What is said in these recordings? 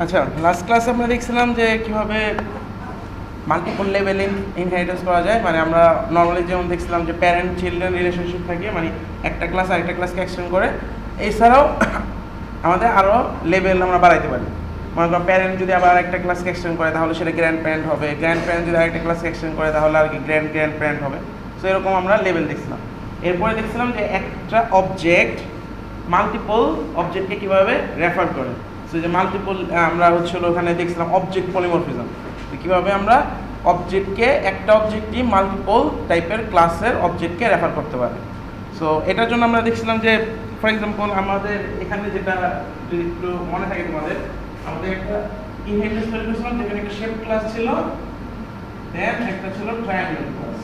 আচ্ছা, লাস্ট ক্লাসে আমরা দেখছিলাম যে কীভাবে মাল্টিপল লেভেল ইনহেরিটেন্স করা যায়। মানে আমরা নর্মালি যেমন দেখছিলাম যে প্যারেন্ট চিলড্রেন রিলেশনশিপ থাকে, মানে একটা ক্লাস আরেকটা ক্লাসকে এক্সটেন্ড করে। এছাড়াও আমাদের আরও লেভেল আমরা বাড়াইতে পারি। মনে করো প্যারেন্ট যদি আবার একটা ক্লাসকে এক্সটেন্ড করে তাহলে সেটা গ্র্যান্ড প্যারেন্ট হবে, গ্র্যান্ড প্যারেন্ট যদি আরেকটা ক্লাসকে এক্সটেন্ড করে তাহলে আর কি গ্র্যান্ড গ্র্যান্ড প্যারেন্ট হবে। সো এরকম আমরা লেভেল দেখছিলাম। এরপরে দেখছিলাম যে একটা অবজেক্ট মাল্টিপল অবজেক্টকে কীভাবে রেফার করে। সো যে মাল্টিপল আমরা হচ্ছিলো ওখানে দেখছিলাম অবজেক্ট পলিমরফিজম, তো কীভাবে আমরা অবজেক্টকে একটা অবজেক্টই মাল্টিপল টাইপের ক্লাসের অবজেক্টকে রেফার করতে পারে। সো এটার জন্য আমরা দেখছিলাম যে ফর এক্সাম্পল আমাদের এখানে যেটা যদি একটু মনে থাকে তোমাদের, আমাদের একটা ইনহেরিটেন্স তৈরি করেছিলাম যেখানে একটা শেপ ক্লাস ছিল, দেন একটা ছিল ট্রায়াঙ্গেল ক্লাস,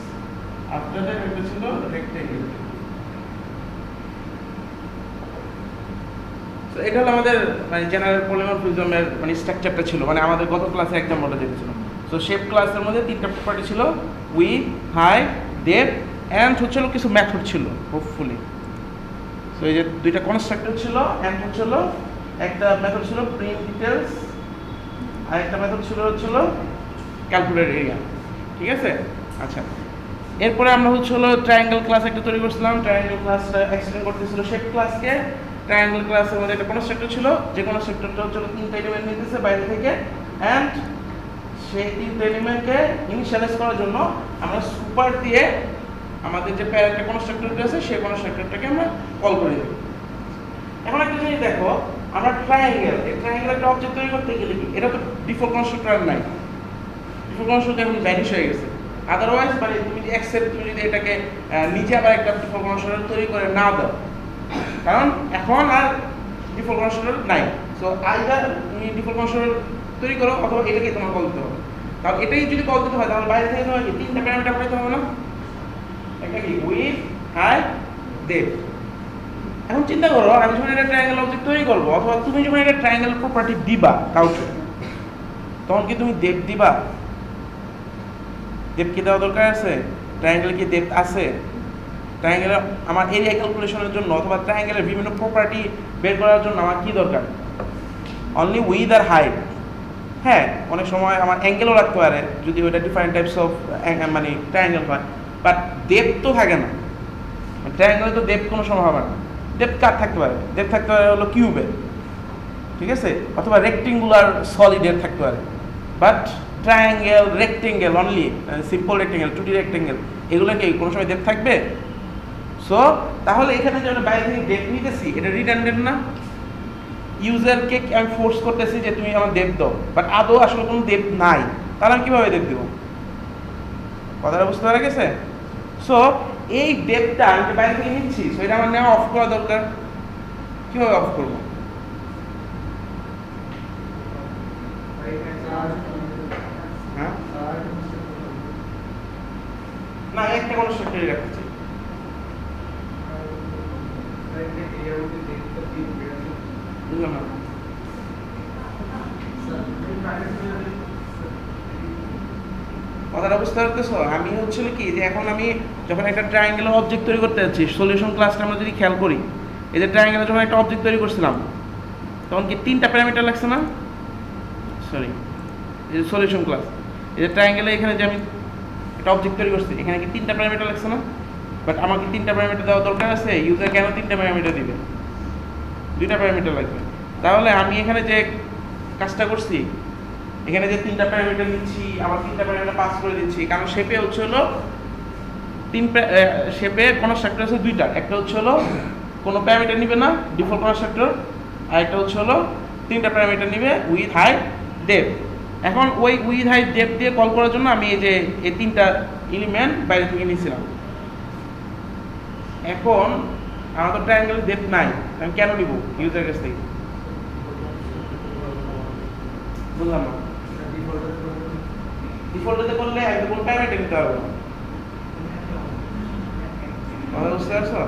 আফটার দ্যাট একটা ছিল রেক্ট্যাঙ্গেল। তো এটা হলো আমাদের মানে জেনারেল পলিমরফিজমের মানে স্ট্রাকচারটা ছিল, মানে আমাদের গত ক্লাসে এক্সাম্পলটা যেটা ছিল। সো শেপ ক্লাসের মধ্যে তিনটা প্রপার্টি ছিল, উইথ, হাইট, ডেপথ অ্যান্ড হচ্ছিল কিছু মেথড ছিল হোপফুলি। সো এই যে দুইটা কনস্ট্রাক্টর ছিল, অ্যান্ড হচ্ছিল একটা মেথড ছিল প্রিন্ট ডিটেলস, আর একটা মেথড ছিল ক্যালকুলেট এরিয়া। ঠিক আছে? আচ্ছা, এরপরে আমরা হচ্ছিল ট্রায়াঙ্গেল ক্লাস একটা তৈরি করছিলাম। ট্রায়াঙ্গেল ক্লাসটা এক্সটেন্ড করতেছিল শেপ ক্লাসকে। ট্রায়াঙ্গেল ক্লাসের মধ্যে একটা কনস্ট্রাক্টর ছিল, যে কনস্ট্রাক্টরটা হচ্ছিল তিনটা এলিমেন্ট নিতেছে বাইরে থেকে, অ্যান্ড সেই তিনটা এলিমেন্টকে ইনিশিয়ালাইজ করার জন্য আমরা সুপার দিয়ে আমাদের যে প্যারেন্ট কনস্ট্রাক্টরটা আছে সেই কনস্ট্রাক্টরটাকে আমরা কল করে দেব। এখন একটা জিনিস দেখো, আমরা ট্রায়াঙ্গেল একটা অবজেক্ট তৈরি করতে গেলে কি এটা তো ডিফল্ট কনস্ট্রাক্টর নাই, ডিফল্ট কনস্ট্রাক্টর এখন ভ্যানিশ হয়ে গেছে। আদারওয়াইজ মানে তুমি যদি অ্যাকসেপ্ট, তুমি যদি এটাকে নিজে আবার একটা ডিফল্ট কনস্ট্রাক্টর তৈরি করে না দাও, কারণ এখন আর ডিফল্ট কনস্ট্রাক্টর নাই। সো আইদার তুমি ডিফল্ট কনস্ট্রাক্টর তৈরি করো অথবা এটাকে তোমার কল দিতে হবে। কারণ এটাই যদি কল দিতে হয় তাহলে বাইরে থেকে তোমার কি তিনটা প্যারামিটার পাইতে হবে না? একটা কি উইথ, হাইট, ডেপথ। এখন চিন্তা করো, আমি যখন একটা ট্রায়াঙ্গেল অবজেক্ট তৈরি করবো অথবা তুমি যখন একটা ট্রায়াঙ্গেল প্রপার্টি দিবা কাউকে, তখন কি তুমি ডেপথ দিবা? ডেপথ কি দেওয়া দরকার আছে? ট্রায়াঙ্গেলে কি ডেপথ আছে? ট্রায়াঙ্গেলে আমার এরিয়া ক্যালকুলেশনের জন্য অথবা ট্রায়াঙ্গেলের বিভিন্ন প্রপার্টি বের করার জন্য আমার কি দরকার? অনলি উইথ আর হাইট। হ্যাঁ, অনেক সময় আমার অ্যাঙ্গেলও রাখতে পারে যদি ওইটা ডিফারেন্ট টাইপস অফ মানে ট্রায়াঙ্গেল হয়, বাট ডেপথ তো থাকে না। ট্রায়াঙ্গেলে তো ডেপথ কোনো সময় হবে না। ডেপথ কার থাকতে পারে? ডেপথ থাকতে পারে হলো কিউবের, ঠিক আছে, অথবা রেক্টেঙ্গুলার সলিডের থাকতে পারে। But triangle, rectangle only, simple rectangle, 2D rectangle, এগুলো কি কোনো সময় ডেপথ থাকবে? সো তাহলে এখানে যে আমরা বাইরে থেকে ডেপথ নিতেছি এটা রিডান্ডেন্ট না? ইউজারকে আমি ফোর্স করতেছি যে তুমি আমার ডেপথ দাও, বাট আদৌ আসলে কোনো ডেপথ নাই, তাহলে আমি কীভাবে ডেপথ দেবো? কথাটা বুঝতে পারা গেছে? সো এই ডেপথটা আমি যে বাইরে থেকে নিচ্ছি, সো এটা আমার নেওয়া অফ করা দরকার। কীভাবে অফ করবো? হ্যাঁ, না একটা কনস্ট্রাক্টরই রাখছি। বুঝলাম না। কথাটা বুঝতে পারতেছো? আমি হচ্ছিল কি যে এখন আমি যখন একটা ট্রায়াঙ্গেলের অবজেক্ট তৈরি করতে যাচ্ছি, সলিউশন ক্লাসটা আমরা যদি খেয়াল করি, এই যে ট্রায়াঙ্গেলের যখন একটা অবজেক্ট তৈরি করছিলাম তখন কি তিনটা প্যারামিটার লাগছে না? সরি, এই যে সলিউশন ক্লাস, এই যে ট্রায়াঙ্গেলে এখানে যে আমি একটা অবজেক্ট তৈরি করছি এখানে কি তিনটা প্যারামিটার লাগছে না? বাট আমাকে তিনটা প্যারামিটার দেওয়া দরকার আছে। ইউজার কেন তিনটা প্যারামিটার দিবে? দুইটা প্যারামিটার লাগবে। তাহলে আমি এখানে যে কাজটা করছি, এখানে যে তিনটা প্যারামিটার নিচ্ছি, আবার তিনটা প্যারামিটার পাস করে দিচ্ছি, কারণ শেপে হচ্ছে হলো শেপে কনস্ট্রাক্টর আছে দুইটা, একটা হচ্ছে হলো কোনো প্যারামিটার নিবে না ডিফল্ট কনস্ট্রাক্টর, আর একটা হচ্ছে হলো তিনটা প্যারামিটার নিবে উইথ হাইট, ডেপথ। এখন ওই উইথ হাইট, ডেপথ দিয়ে কল করার জন্য আমি এই যে এই তিনটা এলিমেন্ট বাইরে থেকে নিয়েছিলাম। এখন আমার তো ট্রায়াঙ্গেলের ডেপথ নাই, আমি কেন নিব ইউজারের কাছ থেকে? বুঝলাম না। ডিফল্টে করলে একদম কোন প্যারামিটার নিতে হবে না। কথা বুঝতে পারছো?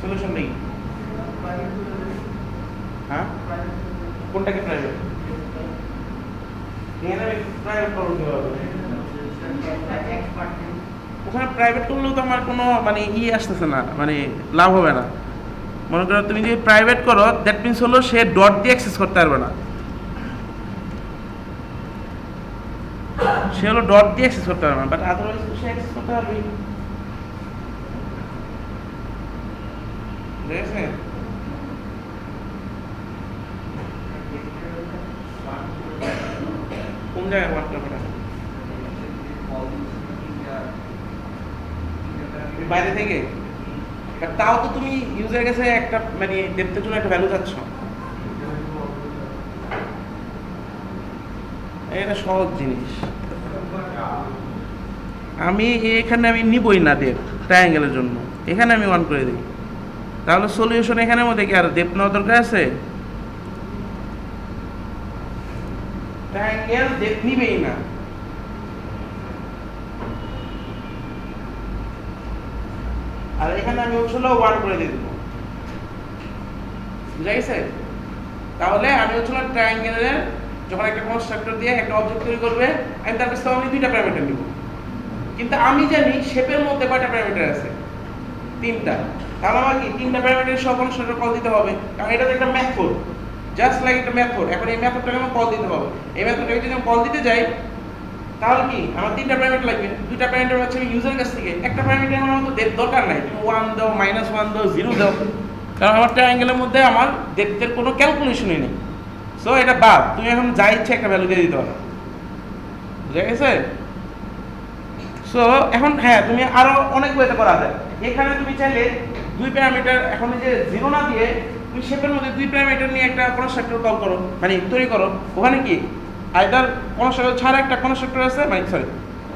সলিউশন নেই। হ্যাঁ, কোনটাকে প্রাইভেট? এখানে আমি প্রাইভেট করবো কিভাবে? ওখানে প্রাইভেট করলেও তো আমার কোনো মানে আসতেছে না, মানে লাভ হবে না। মনে করো তুমি যদি প্রাইভেট করো, দ্যাট মিনস হলো সে ডট দিয়ে অ্যাক্সেস করতে পারবে না, সে হলো ডট দিয়ে অ্যাক্সেস করতে পারবে না, বাট আদারওয়াইজ সে অ্যাক্সেস করতে পারবে। ঠিক আছে? কোন জায়গায় ওয়ান কিলোমিটার বাইরে থেকে? তাও তো তুমি ইউজার কাছে একটা মানে ডেপ্থের জন্য একটা ভ্যালু চাচ্ছ। এটা সহজ জিনিস, আমি এখানে আমি নিবই না ডেপ্থ ট্রায়াঙ্গেলের জন্য, এখানে আমি ওয়ান করে দিই। তাহলে সলিউশন এখানের মধ্যে কি আর ডেপ্থ নেওয়ার দরকার আছে? ট্রায়াঙ্গেল ডেপ্থ নিবেই না। আর এখানে আমি হচ্ছিল ওয়ান করে দিয়ে দেবো, বুঝা গেছে? তাহলে আমি হচ্ছিল ট্রায়াঙ্গেলের যখন একটা কনস্ট্রাক্টর দিয়ে একটা অবজেক্ট তৈরি করবে, আমি তার কাছে আমি দুইটা প্যারামিটার নিব, কিন্তু আমি জানি শেপের মধ্যে কয়টা প্যারামিটার আছে, তিনটা। তাহলে আমার কি তিনটা প্যারামিটার সব কনস্ট্রাক্টর কল দিতে হবে, কারণ এটা তো একটা মেথড, জাস্ট লাইক একটা মেথড। এখন এই মেথডটাকে আমার কল দিতে হবে, এই মেথডটাকে যদি আমি কল দিতে যাই তাহলে কি আমার তিনটা প্যারামিটার লাগবে, দুইটা প্যারামিটার হচ্ছে আমি ইউজার কাছ থেকে, একটা প্যারামিটার আমার মতো দরকার নাই, তুমি 1 দাও, -1 দাও, 0 দাও, কারণ আমার ট্রায়াঙ্গেলের মধ্যে আমার ডেপ্থের কোনো ক্যালকুলেশনই নেই। সো এটা বাদ, তুমি এখন যা ইচ্ছে একটা ভ্যালু দিয়ে দিতে পারো, বুঝা গেছে? সো এখন হ্যাঁ, তুমি আরো অনেক ওয়েতে করা যায়। এখানে তুমি চাইলে দুই প্যারামিটার, এখন যে 0 না দিয়ে তুমি শেপের মধ্যে দুই প্যারামিটার নিয়ে একটা কনস্ট্রাক্টর কল করো, মানে তৈরি করো। ওখানে কি আইদার কনস্ট্রাক্টর ছাড়া একটা কনস্ট্রাক্টর আছে, মানে সরি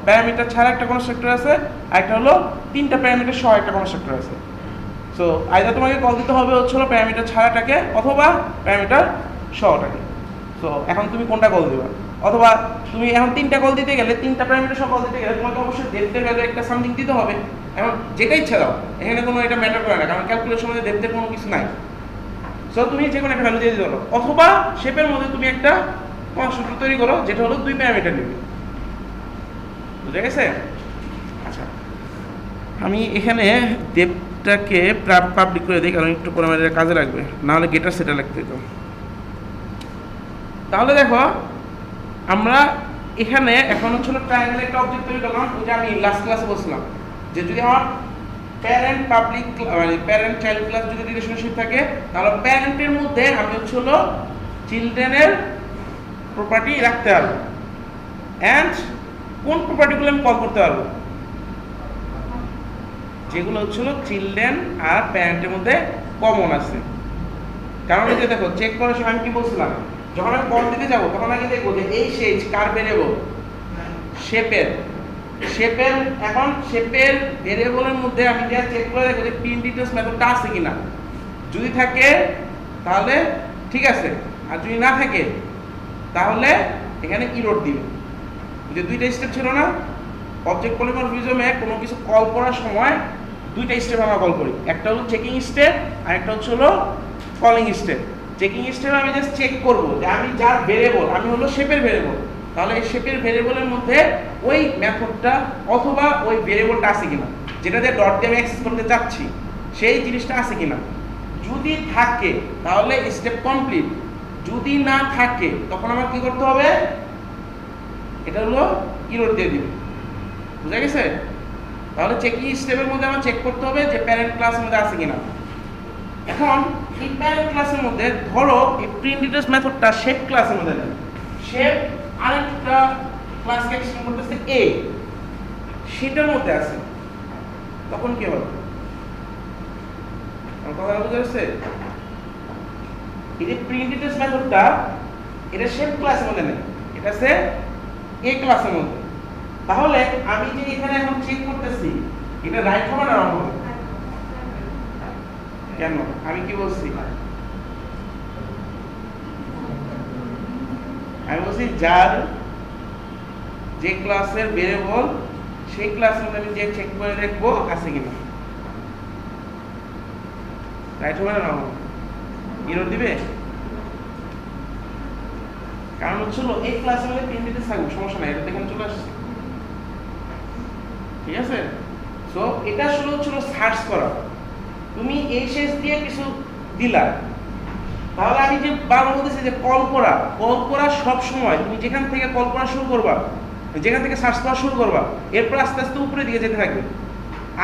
প্যারামিটার ছাড়া একটা কনস্ট্রাক্টর আছে, আর একটা হলো তিনটা প্যারামিটার সহ একটা কনস্ট্রাক্টর আছে। সো আইদার তোমাকে কল দিতে হবে হচ্ছিল প্যারামিটার ছাড়াটাকে অথবা প্যারামিটার সহটাকে। সো এখন তুমি কোনটা কল দিবা? অথবা তুমি এখন তিনটা কল দিতে গেলে, তিনটা প্যারামিটার সহ কল দিতে গেলে তোমাকে অবশ্যই ডেপ্থের ভ্যালু একটা সামথিং দিতে হবে। এখন যেটা ইচ্ছা দাও, এখানে কোনো এটা ম্যাটার করে না, কারণ ক্যালকুলেশনের মধ্যে ডেপ্থের কোনো কিছু নাই। সো তুমি যে কোনো একটা ভ্যালু দিয়ে দিতে পারো, অথবা শেপের মধ্যে তুমি একটা কনস্ট্রাক্টর তৈরি করো যেটা হলো দুই প্যারামিটার নেবে, বুঝা গেছে? আচ্ছা, আমি এখানে ডেপ্থটাকে পাবলিক করে দিই, কারণ একটু পরে আমাদের কাজে লাগবে, নাহলে গেটার সেটা লাগতে হতো। তাহলে দেখো আমরা এখানে এখন হচ্ছিল ট্রায়াঙ্গেল একটা অবজেক্ট তৈরি করলাম, ওই যে আমি লাস্ট ক্লাসে বলছিলাম যে যদি আমার প্যারেন্ট পাবলিক মানে প্যারেন্ট চাইল্ড ক্লাস যদি রিলেশনশিপ থাকে, তাহলে প্যারেন্টের মধ্যে আমি হচ্ছিল চিলড্রেনের প্রপার্টি রাখতে পারবো, অ্যান্ড কোন প্রপার্টিগুলো আমি কল করতে পারবো, যেগুলো হচ্ছিল চিলড্রেন আর প্যারেন্টের মধ্যে কমন আছে। কারণ এই যে দেখো চেক করার সময় আমি কি বলছিলাম, যখন আমি কল দিতে যাবো তখন আগে দেখবো যে এই শেজ কার ভেরিয়েবল, শেপের। এখন শেপের ভেরিয়েবলের মধ্যে আমি যা চেক করে দেখবো যে পিন ডিটেলস মেথডটা আছে কিনা, যদি থাকে তাহলে ঠিক আছে, আর যদি না থাকে তাহলে এখানে ইরর দিবে। যে দুইটা স্টেপ ছিল না অবজেক্ট পলিমরফিজমে, কোনো কিছু কল করার সময় দুইটা স্টেপ আমরা কল করি, একটা হলো চেকিং স্টেপ আর একটা হচ্ছে হলো কলিং স্টেপ। চেকিং স্টেপে আমি জাস্ট চেক করবো যে আমি যার ভেরিয়েবল, আমি হলো শেপের ভেরিয়েবল, তাহলে এই শেপের ভেরিয়েবলের মধ্যে ওই মেথডটা অথবা ওই ভেরিয়েবলটা আছে কিনা, যেটা দিয়ে ডট দিয়ে আমি অ্যাক্সেস করতে চাচ্ছি সেই জিনিসটা আছে কিনা। যদি থাকে তাহলে স্টেপ কমপ্লিট, যদি না থাকে তখন আমার কি করতে হবে, এটা হলো ইরর দিয়ে দিবে, বুঝা গেছে? তাহলে চেকিং স্টেপের মধ্যে আমার চেক করতে হবে যে প্যারেন্ট ক্লাসের মধ্যে আছে কিনা। এখন এই প্যারেন্ট ক্লাসের মধ্যে ধরো এই প্রিন্ট ডিটেলস মেথডটা শেপ ক্লাসের মধ্যে নেই, শেপ আরেকটা ক্লাসকে এক্সটেন্ড করতেছে এ, সেটার মধ্যে আছে, তখন কি হবে? কথা বুঝা গেছে? এই যে প্রিন্ট ডিটেলস মেথডটা এটা শেপ ক্লাসের মধ্যে নেই, এটা আছে এ ক্লাসের মধ্যে। তাহলে আমি যে এখানে এখন চেক করতেছি এটা রাইট হবে না রং হবে? কেন? আমি কি বলছি? আমি বলছি যার যে ক্লাসের ভেরিয়েবল সেই ক্লাসের মধ্যে আমি যে চেক করে দেখবো আছে কিনা, রাইট হবে না রং হবে? ইরর দিবে, কারণ হচ্ছিল এই ক্লাসের মধ্যে প্রিন্ট ডিটেলস থাকবে, সমস্যা নাই, এটা এখানে চলে আসছে, ঠিক আছে? সো এটা আসলে হচ্ছিল সার্চ করা, তুমি এই শেষ দিয়ে কিছু দিলা, তাহলে আমি যে বারবার বলতেছি যে কল করা সব সময় তুমি যেখান থেকে কল করা শুরু করবা, যেখান থেকে সার্চ করা শুরু করবা, এরপর আস্তে আস্তে উপরে দিকে যেতে থাকবে।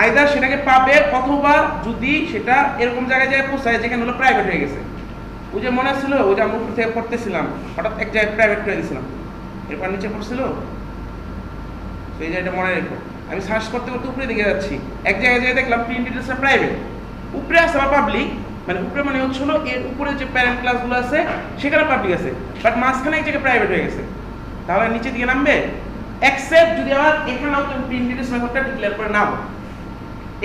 আইদার সেটাকে পাবে, অথবা যদি সেটা এরকম জায়গায় যায় পৌঁছায় যেখানে হলো প্রাইভেট হয়ে গেছে। ওই যে মনে ছিল ওই যে আমরা উপর থেকে পড়তেছিলাম, হঠাৎ এক জায়গায় প্রাইভেট করে দিয়েছিলাম, এরপর নিচে পড়ছিল, সেই জায়গাটা মনে রেখো। আমি সার্চ করতে করতে উপরে দিকে যাচ্ছি, এক জায়গায় যেয়ে দেখলাম প্রিন্ট ডিটেলসটা প্রাইভেট, উপরে আছে আবার পাবলিক, মানে উপরে মানে হচ্ছিল এর উপরে যে প্যারেন্ট ক্লাসগুলো আছে সেখানে পাবলিক আছে, বাট মাঝখানে এক জায়গায় প্রাইভেট হয়ে গেছে। তাহলে নিচে দিকে নামবে, এক্সেপ্ট যদি আমার এখানেও তুমি প্রিন্ট ডিটেলস মেথডটা ডিক্লেয়ার করে নাও,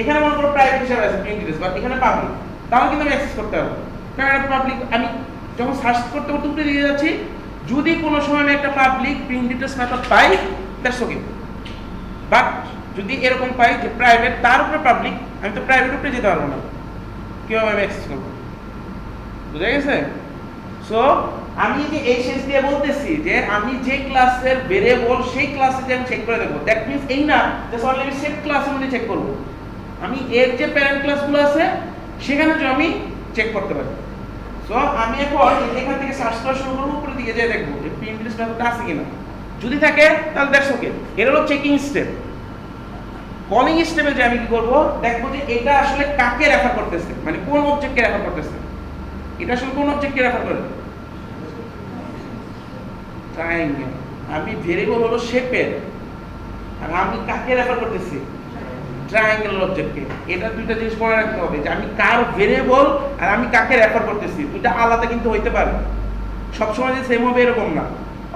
এখানে মনে করো প্রাইভেট হিসাবে আছে প্রিন্ট ডিটেলস, বাট এখানে পাবলিক, তাহলে কিন্তু আমি অ্যাক্সেস করতে পারবো, কারণ এটা পাবলিক। আমি যখন সার্চ করতে করতে উপরে দিয়ে যাচ্ছি, যদি কোনো সময় আমি একটা public print details method pi, that's okay. But যদি এরকম পাই যে প্রাইভেট তার উপরে পাবলিক, আমি তো প্রাইভেট উপরে যেতে পারবো না, কিভাবে আমি অ্যাক্সেস করবো? বুঝা গেছে? সো আমি যে এই শেষ দিয়ে বলতেছি যে আমি যে ক্লাসের ভেরিয়েবল সেই ক্লাসে যে আমি চেক করে দেখবো, দ্যাট মিন্স এই না যে অনলি আমি সেট ক্লাসের মধ্যে চেক করবো, আমি এর যে প্যারেন্ট ক্লাসগুলো আছে সেখানে যে আমি চেক করতে পারি। সো আমি এখন এখান থেকে সার্চ করা শুরু করবো, উপরের দিকে যেয়ে দেখবো যে প্রিন্ট লিস্ট মেথডটা আছে কিনা, যদি থাকে তাহলে দ্যাটস ওকে। এটা হলো চেকিং স্টেপ। কলিং স্টেপে যে আমি কি করবো, দেখবো যে এটা আসলে কাকে রেফার করতেছে, মানে কোন অবজেক্টকে রেফার করতেছে, এটা আসলে কোন অবজেক্টকে রেফার করে। ট্রায়াঙ্গেল, আমি ভেরিয়েবল হলো শেপের, আর আমি কাকে রেফার করতেছি, ট্রায়াঙ্গেল অবজেক্টকে। এটা দুইটা জিনিস মনে রাখতে হবে যে আমি কার ভেরিয়েবল আর আমি কাকে রেফার করতেছি, দুইটা আলাদা কিন্তু হইতে পারে, সবসময় যে সেম হবে এরকম না।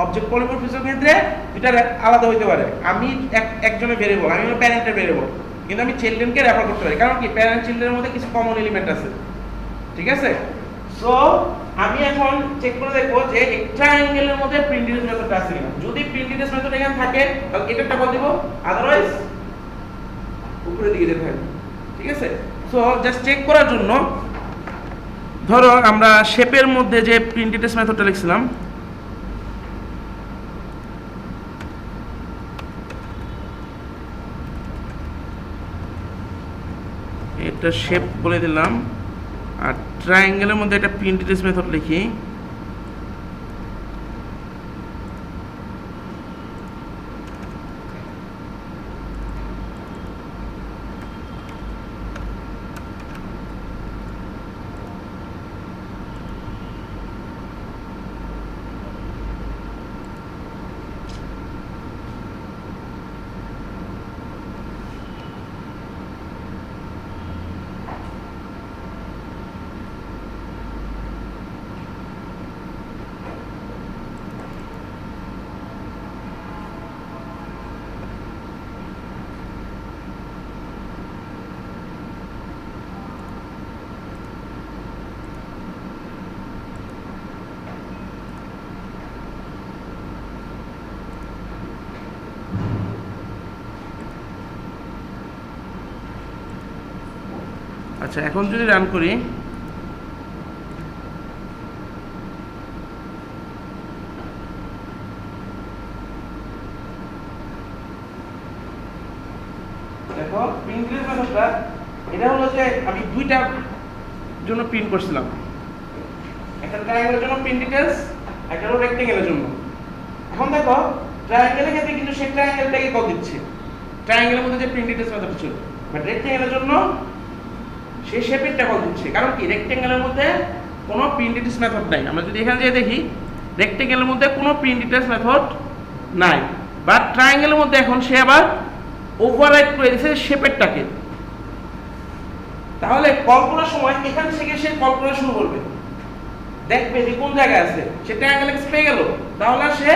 অবজেক্ট পলিমরফিজমের ক্ষেত্রে দুইটা আলাদা হইতে পারে। আমি একজনের ভেরিয়েবল, আমি হলো প্যারেন্টের ভেরিয়েবল, কিন্তু আমি চিলড্রেনকে রেফার করতে পারি, কারণ কি প্যারেন্ট চিলড্রেনের মধ্যে কিছু কমন এলিমেন্ট আছে, ঠিক আছে? সো আমি এখন চেক করে দেখবো যে ট্রায়াঙ্গেলের মধ্যে প্রিন্ট ডিটেলস মেথডটা আছে কিনা। যদি প্রিন্ট ডিটেলস মেথড এখানে থাকে তাহলে এটা একটা কল দিব, আদারওয়াইজ উপরের দিকে যেতে হবে, ঠিক আছে? সো জাস্ট চেক করার জন্য ধরো আমরা শেপের মধ্যে যে প্রিন্ট ডিটেলস মেথডটা লিখছিলাম, এটা শেপ বলে দিলাম, আর ট্রায়াঙ্গেলের মধ্যে একটা প্রিন্ট ডিটেলস মেথড লিখি, আচ্ছা এখন যদি রান করি, দেখো প্রিন্ট ডিটেলস মেথডটা এটা হলো যে আমি দুইটা জন্য প্রিন্ট করছিলাম, একটা ট্রায়াঙ্গেলের জন্য প্রিন্ট ডিটেলস, একটা হলো রেক্টেঙ্গেলের জন্য। এখন দেখো ট্রায়াঙ্গেলের ক্ষেত্রে কিন্তু সেই ট্রায়াঙ্গেলটাকে কল দিচ্ছে, ট্রায়াঙ্গেলের মধ্যে যে প্রিন্ট ডিটেলস মেথড ছিল, বাট রেক্টেঙ্গেলের জন্য সেই শেপেরটা কল দিচ্ছে, কারণ কি রেক্টেঙ্গেলের মধ্যে কোনো প্রিন্ট ডিটেলস মেথড নাই। আমরা যদি এখানে যেয়ে দেখি রেক্টেঙ্গেলের মধ্যে কোনো প্রিন্ট ডিটেলস মেথড নাই, বাট ট্রায়াঙ্গেলের মধ্যে এখন সে আবার ওভাররাইড করে দিয়েছে শেপেরটাকে। তাহলে কল করার সময় এখান থেকে সে কল করা শুরু করবে, দেখবে যে কোন জায়গায় আছে, সে ট্রায়াঙ্গেল পেয়ে গেল, তাহলে সে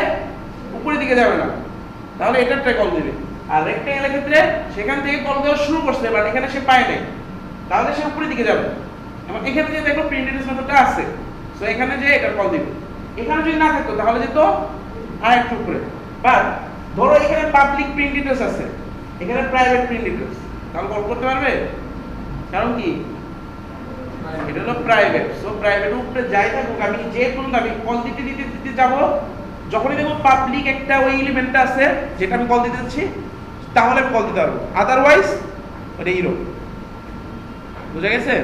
উপরের দিকে যাবে না, তাহলে এটারটাই কল দেবে। আর রেক্টেঙ্গেলের ক্ষেত্রে সেখান থেকে কল দেওয়া শুরু করছে, বাট এখানে সে পায় নাই, তাহলে সে উপরের দিকে যাবে। এবং এখানে যে দেখো প্রিন্ট ডিটেলস মেথডটা আছে, সো এখানে যে এটা কল দিবে। এখানে যদি না থাকতো তাহলে যেত আরেকটু উপরে। বাট ধরো এখানে পাবলিক প্রিন্ট ডিটেলস আছে, এখানে প্রাইভেট প্রিন্ট ডিটেলস, তাহলে কল করতে পারবে, কারণ কি এটা হলো প্রাইভেট। সো প্রাইভেট উপরে যাই থাকুক, আমি যে কোনো আমি কল দিতে দিতে দিতে যাব, যখনই দেখবো পাবলিক একটা ওই এলিমেন্টটা আছে যেটা আমি কল দিতে যাচ্ছি, তাহলে আমি কল দিতে পারবো, আদারওয়াইজ ওটা ইরো। বুঝা গেছে?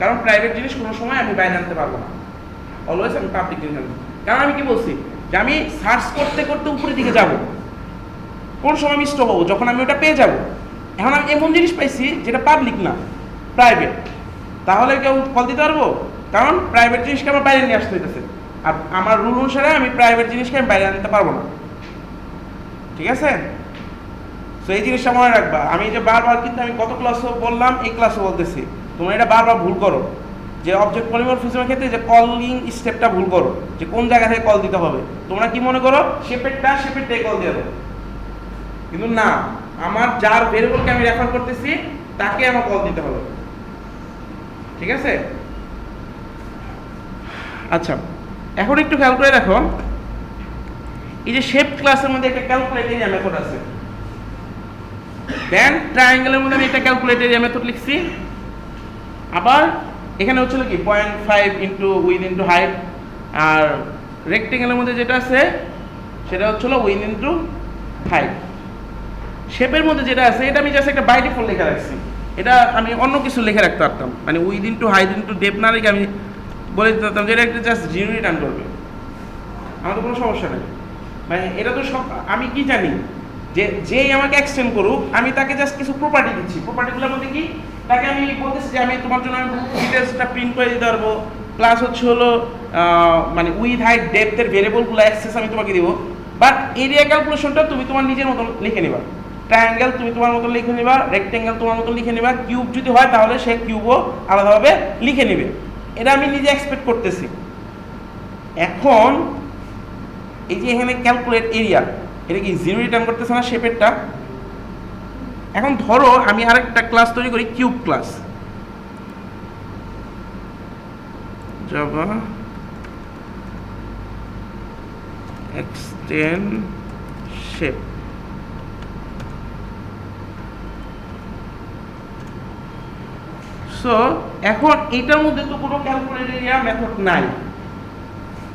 কারণ প্রাইভেট জিনিস কোনো সময় আমি বাইরে আনতে পারবো না, অলওয়েজ আমি পাবলিক জিনিস আনবো। কারণ আমি কি বলছি যে আমি সার্চ করতে করতে উপরের দিকে যাব, কোন সময় আমি স্টপ হবো যখন আমি ওটা পেয়ে যাব। এখন আমি এমন জিনিস পাইছি যেটা পাবলিক না, প্রাইভেট, তাহলে কেউ কল দিতে পারবো? কারণ প্রাইভেট জিনিসকে আমার বাইরে নিয়ে আসতে হইতেছে, আর আমার রুল অনুসারে আমি প্রাইভেট জিনিসকে আমি বাইরে আনতে পারবো না। ঠিক আছে? তো এই জিনিসটা মনে রাখবা। আমি যে বারবার, কিন্তু আমি গত ক্লাসও বললাম, এই ক্লাসও বলতেছি, তোমরা এটা বারবার ভুল করো যে অবজেক্ট পলিমরফিজমের ক্ষেত্রে যে কলিং স্টেপটা ভুল করো, যে কোন জায়গা থেকে কল দিতে হবে। তোমরা কি মনে করো শেপেরটাই কল দিয়ে দেবো, কিন্তু না, আমার যার ভেরিয়েবলকে আমি রেফার করতেছি তাকে আমার কল দিতে হবে। ঠিক আছে? আচ্ছা, এখন একটু খেয়াল করে দেখো, এই যে শেপ ক্লাসের মধ্যে একটা ক্যালকুলেট এরিয়া মেথড আছে, দেন ট্রায়াঙ্গেলের মধ্যে আমি একটা ক্যালকুলেট এরিয়া মেথড লিখছি, আবার এখানে হচ্ছিল কি 0.5 ইন্টু উইথ ইন্টু হাইট, আর রেক্টেঙ্গেলের মধ্যে যেটা আছে সেটা হচ্ছিল উইথ ইন্টু হাইট। শেপের মধ্যে যেটা আছে এটা আমি জাস্ট একটা বাই ডিফল্ট লেখা রাখছি, এটা আমি অন্য কিছু লিখে রাখতে পারতাম, মানে with into height into depth না রেখে আমি বলে দিতে পারতাম যে এটা একটা জাস্ট জিরো রিটার্ন করবে, আমার তো কোনো সমস্যা নেই। মানে এটা তো সব আমি কি জানি যে যেই আমাকে এক্সটেন্ড করুক আমি তাকে জাস্ট কিছু প্রপার্টি দিচ্ছি, প্রপার্টিগুলোর মধ্যে কি তাকে আমি বলতেছি যে আমি তোমার জন্য ডিটেলসটা প্রিন্ট করে দিতে পারবো, প্লাস হচ্ছে হলো মানে উইথ হাইট ডেপথের ভেরিয়েবলগুলো অ্যাক্সেস আমি তোমাকে দিব, বাট এরিয়া ক্যালকুলেশনটা তুমি তোমার নিজের মতো লিখে নিবা, ট্রায়াঙ্গেল তুমি তোমার মতো লিখে নিবা, রেক্টেঙ্গেল তোমার মতো লিখে নিবা, কিউব যদি হয় তাহলে সে কিউবও আলাদাভাবে লিখে নেবে। এটা আমি নিজে এক্সপেক্ট করতেছি। এখন এই যে এখানে ক্যালকুলেট এরিয়া, এটা কি জিরো রিটার্ন করতেছে না শেপেরটা? এখন ধরো আমি আরেকটা ক্লাস তৈরি করি, cube class, Java extend shape. So এখন এটার মধ্যে তো কোনো ক্যালকুলেট এরিয়া মেথড নাই,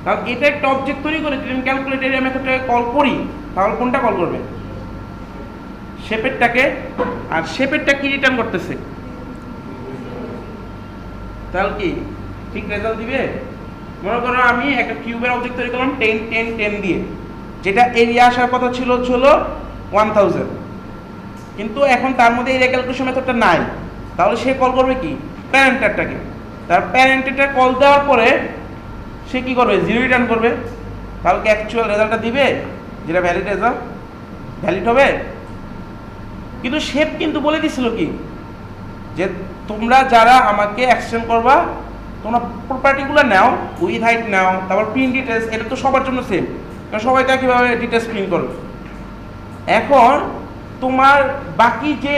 তাহলে এটা একটা অবজেক্ট তৈরি করে যদি আমি ক্যালকুলেট এরিয়া মেথডটাকে কল করি, তাহলে কোনটা কল করবে? শেপেরটাকে। আর শেপেরটা কি রিটার্ন করতেছে? তাহলে কি ঠিক রেজাল্ট দিবে? মনে করো আমি একটা কিউবের অবজেক্ট তৈরি করলাম 10 10 10 দিয়ে, যেটা এরিয়া আসার কথা ছিল 1000, কিন্তু এখন তার মধ্যে এরিয়া ক্যালকুলেশন মেথডটা নাই, তাহলে সে কল করবে কি? প্যারেন্টারটাকে। তার প্যারেন্টারটা কল দেওয়ার পরে সে কি করবে? জিরো রিটার্ন করবে। তাহলে কি অ্যাকচুয়াল রেজাল্টটা দিবে, যেটা ভ্যালিড রেজাল্ট ভ্যালিড হবে? কিন্তু শেপ কিন্তু বলে দিছিল কি যে তোমরা যারা আমাকে এক্সটেন্ড করবা তোমরা প্রপার্টিগুলো নাও, উইথ হাইট নাও, তারপর প্রিন্ট ডিটেলস, এটা তো সবার জন্য সেম, কারণ সবাই তা কীভাবে ডিটেলস প্রিন্ট করবে। এখন তোমার বাকি যে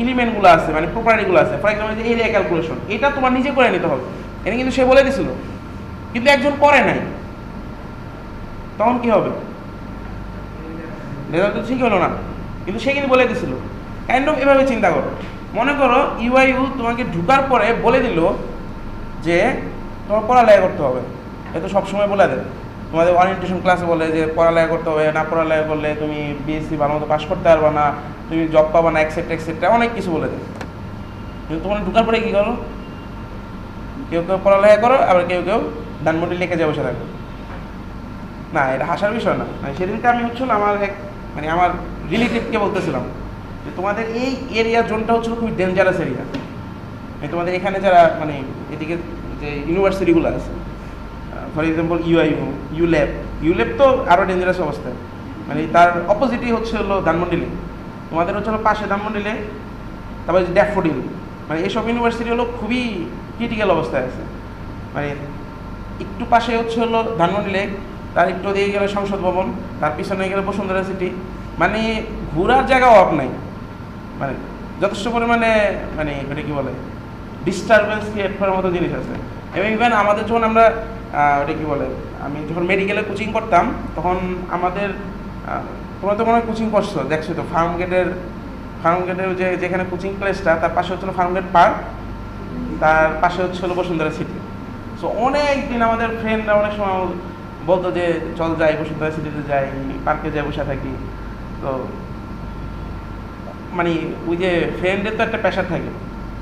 এলিমেন্টগুলো আছে, মানে প্রপার্টিগুলো আছে, ফর এক্সাম্পল যে এরিয়া ক্যালকুলেশন, এটা তোমার নিজে করে নিতে হবে, এটা কিন্তু সে বলে দিছিল, কিন্তু একজন করে নাই, তখন কি হবে? রেজাল্ট তো ঠিক হলো না, কিন্তু সে কিন্তু বলে দিছিল। কাইন্ড অফ এভাবে চিন্তা করো, মনে করো ইউআইইউ তোমাকে ঢুকার পরে বলে দিল যে তোমার পড়ালেখা করতে হবে, এ তো সবসময় বলে দেয়, তোমাদের ওরিয়েন্টেশন ক্লাসে বলে যে পড়ালেখা করতে হবে, না পড়ালেখা করলে তুমি বিএসসি ভালো মতো পাস করতে পারবে না, তুমি জব পাবা না, এক্সেট্রা এক্সেট্রা, অনেক কিছু বলে দেয়। কিন্তু তোমার ঢুকার পরে কী করো? কেউ কেউ পড়ালেখা করো, আবার কেউ কেউ ধানমন্ডি লিখে যাবো বসে থাকো। না, এটা হাসার বিষয় না। মানে সেদিনকে আমি হচ্ছিল আমার আমার রিলেটিভকে বলতেছিলাম যে তোমাদের এই এরিয়া জোনটা হচ্ছিল খুবই ডেঞ্জারাস এরিয়া, তোমাদের এখানে যারা মানে এদিকে যে ইউনিভার্সিটিগুলো আছে, ফর এক্সাম্পল ইউল্যাব তো আরও ডেঞ্জারাস অবস্থায়, মানে তার অপোজিটই হচ্ছে হলো ধানমন্ডি লেক, তোমাদের হচ্ছে হলো পাশে ধানমন্ডি লেক, তারপরে ড্যাফোডিল, মানে এইসব ইউনিভার্সিটি হলো খুবই ক্রিটিক্যাল অবস্থায় আছে। মানে একটু পাশে হচ্ছে হলো ধানমন্ডি লেক, তার একটু দিয়ে গেলে সংসদ ভবন, তার পিছনে গেলে বসুন্ধরা সিটি, মানে ঘোরার জায়গা অভাব নাই, মানে যথেষ্ট পরিমাণে মানে এটা কী বলে ডিস্টারবেন্স ক্রিয়েট করার মতো জিনিস আছে। এবং ইভেন আমাদের যখন আমরা ওটা কী বলে, আমি যখন মেডিকেলে কোচিং করতাম তখন আমাদের, তোমরা তো মনে হয় কোচিং করছো, দেখছো তো ফার্ম গেটের যে যেখানে কোচিং প্লেসটা তার পাশে হচ্ছিলো ফার্ম গেট পার্ক, তার পাশে হচ্ছিলো বসুন্ধরা সিটি। সো অনেক দিন আমাদের ফ্রেন্ডরা অনেক সময় বলতো যে চল যাই বসুন্ধরা সিটিতে যাই, পার্কে যাই, বসে থাকি। তো মানে ওই যে ফ্রেন্ডের তো একটা প্রেশার থাকে,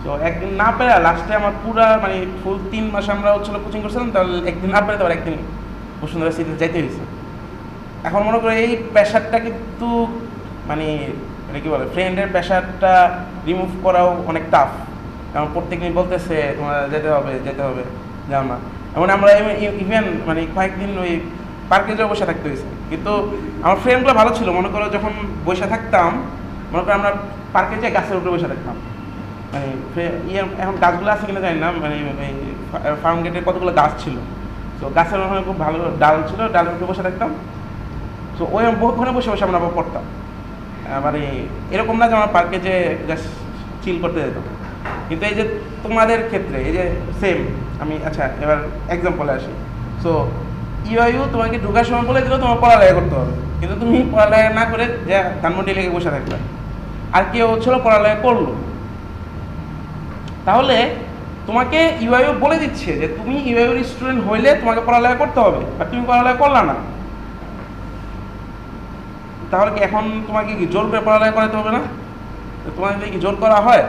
তো তো একদিন না পেরে লাস্টে আমার পুরা মানে ফুল 3 মাস আমরা হচ্ছিল কোচিং করছিলাম, তাহলে একদিন না পেরে তো একদিন বসুন্ধরা সিটিতে যাইতে হয়েছে। এখন মনে করো এই প্রেশারটা কিন্তু মানে মানে কী বলে ফ্রেন্ডের প্রেশারটা রিমুভ করাও অনেক টাফ, কারণ প্রত্যেকদিন বলতেছে তোমার যেতে হবে যাও না। এমন আমরা ইভেন মানে কয়েকদিন ওই পার্কে যাওয়া বসে থাকতে হয়েছে, কিন্তু আমার ফ্রেন্ডগুলো ভালো ছিল। মনে করো যখন বসে থাকতাম, মনে করো আমরা পার্কে যেয়ে গাছের উপরে বসে থাকতাম, মানে এখন গাছগুলো আছে কিনা জানি না, মানে ফার্ম গেটের কতগুলো গাছ ছিল, তো গাছের ওখানে খুব ভালো ডাল ছিল, ডালের উপরে বসে থাকতাম। তো ওখানে বসে বসে আমরা পড়তাম। মানে এরকম না যে আমরা পার্কে যে জাস্ট চিল করতে যেতাম। কিন্তু এই যে তোমাদের ক্ষেত্রে এই যে সেম, আমি আচ্ছা এবার এক্সাম্পলে আসি। সো ইউ তোমাকে ঢোকার সময় বলে দিলেও তোমার পড়ালেখা করতে হবে, কিন্তু তুমি পড়ালেখা না করে যে ধানমন্ডি লেগে বসে থাকবে, আর কেউ হচ্ছিল পড়ালেখা করলো, তাহলে তোমাকে ইউআইও বলে দিচ্ছে যে তুমি ইউআইওর স্টুডেন্ট হইলে তোমাকে পড়ালেখা করতে হবে, আর তুমি পড়ালেখা করলা না, তাহলে কি এখন তোমাকে কি জোর করে পড়ালেখা করাতে হবে না? তোমাকে কি জোর করা হয়?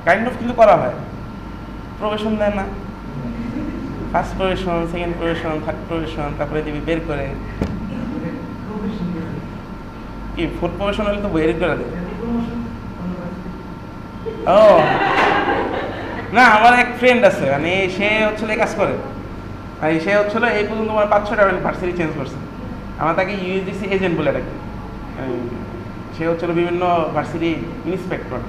কাইন্ড অফ কিন্তু করা হয়। প্রবেশন দেয় না, first probation, second probation, third probation, তারপরে দিবি বের করে। কি ফোর্থ প্রবেশন হলে তো বের করে দেবে। ও না, আমার এক ফ্রেন্ড আছে, মানে সে হচ্ছিল কাজ করে, মানে সে হচ্ছিল এই পর্যন্ত তোমার 5-6টা ভার্সিটি চেঞ্জ করছে। আমরা তাকে ইউজিসি এজেন্ট বলে ডাকি। সে হচ্ছিল বিভিন্ন ভার্সিটি ইন্সপেক্টর।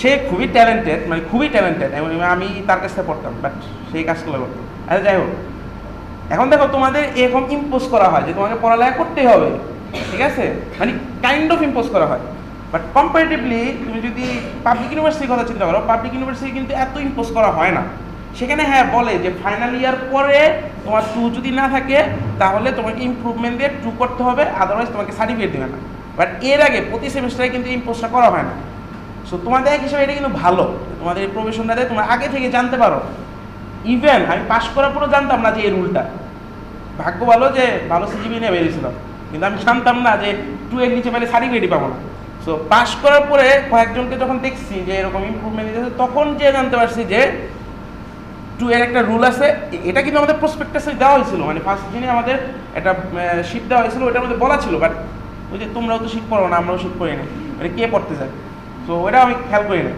সে খুবই ট্যালেন্টেড, মানে খুবই ট্যালেন্টেড, এবং আমি তার কাছ থেকে পড়তাম, বাট সেই কাজগুলো করতাম। আচ্ছা যাই হোক, এখন দেখো তোমাদের এরকম ইম্পোজ করা হয় যে তোমাকে পড়ালেখা করতেই হবে, ঠিক আছে, মানে কাইন্ড অফ ইম্পোজ করা হয়। বাট কম্পারেটিভলি তুমি যদি পাবলিক ইউনিভার্সিটির কথা চিন্তা করো, পাবলিক ইউনিভার্সিটি কিন্তু এত ইম্পোজ করা হয় না। সেখানে হ্যাঁ বলে যে ফাইনাল ইয়ার পরে তোমার 2 যদি না থাকে তাহলে তোমাকে ইমপ্রুভমেন্ট দিয়ে 2 করতে হবে, আদারওয়াইজ তোমাকে সার্টিফিকেট দেবে না। বাট এর আগে প্রতি সেমিস্টারে কিন্তু ইম্পোজটা করা হয় না। সো তোমাদের এক হিসাবে এটা কিন্তু ভালো, তোমাদের এই প্রফেশনটাতে তোমরা আগে থেকে জানতে পারো। ইভেন আমি পাশ করার পরেও জানতাম না যে এই রুলটা, ভাগ্য ভালো যে ভালো সিজিপি নিয়ে বেরিয়েছিলাম, কিন্তু আমি জানতাম না যে 2 এর নিচে পেলে সার্টিফিকেটই পাবো না। সো পাশ করার পরে কয়েকজনকে যখন দেখছি যে এরকম ইমপ্রুভমেন্ট দিতেছে, তখন যে জানতে পারছি যে 2 এর একটা রুল আছে। এটা কিন্তু আমাদের প্রসপেক্টাসে দেওয়া হয়েছিল, মানে ফার্স্ট দিনে আমাদের একটা শিট দেওয়া হয়েছিল, ওটার মধ্যে বলা ছিল। বাট ওই যে তোমরাও তো শিট পড়ো না, আমরাও শিট পড়ি না, মানে কে পড়তে চায়, সো ওটা আমি খেয়াল করি না।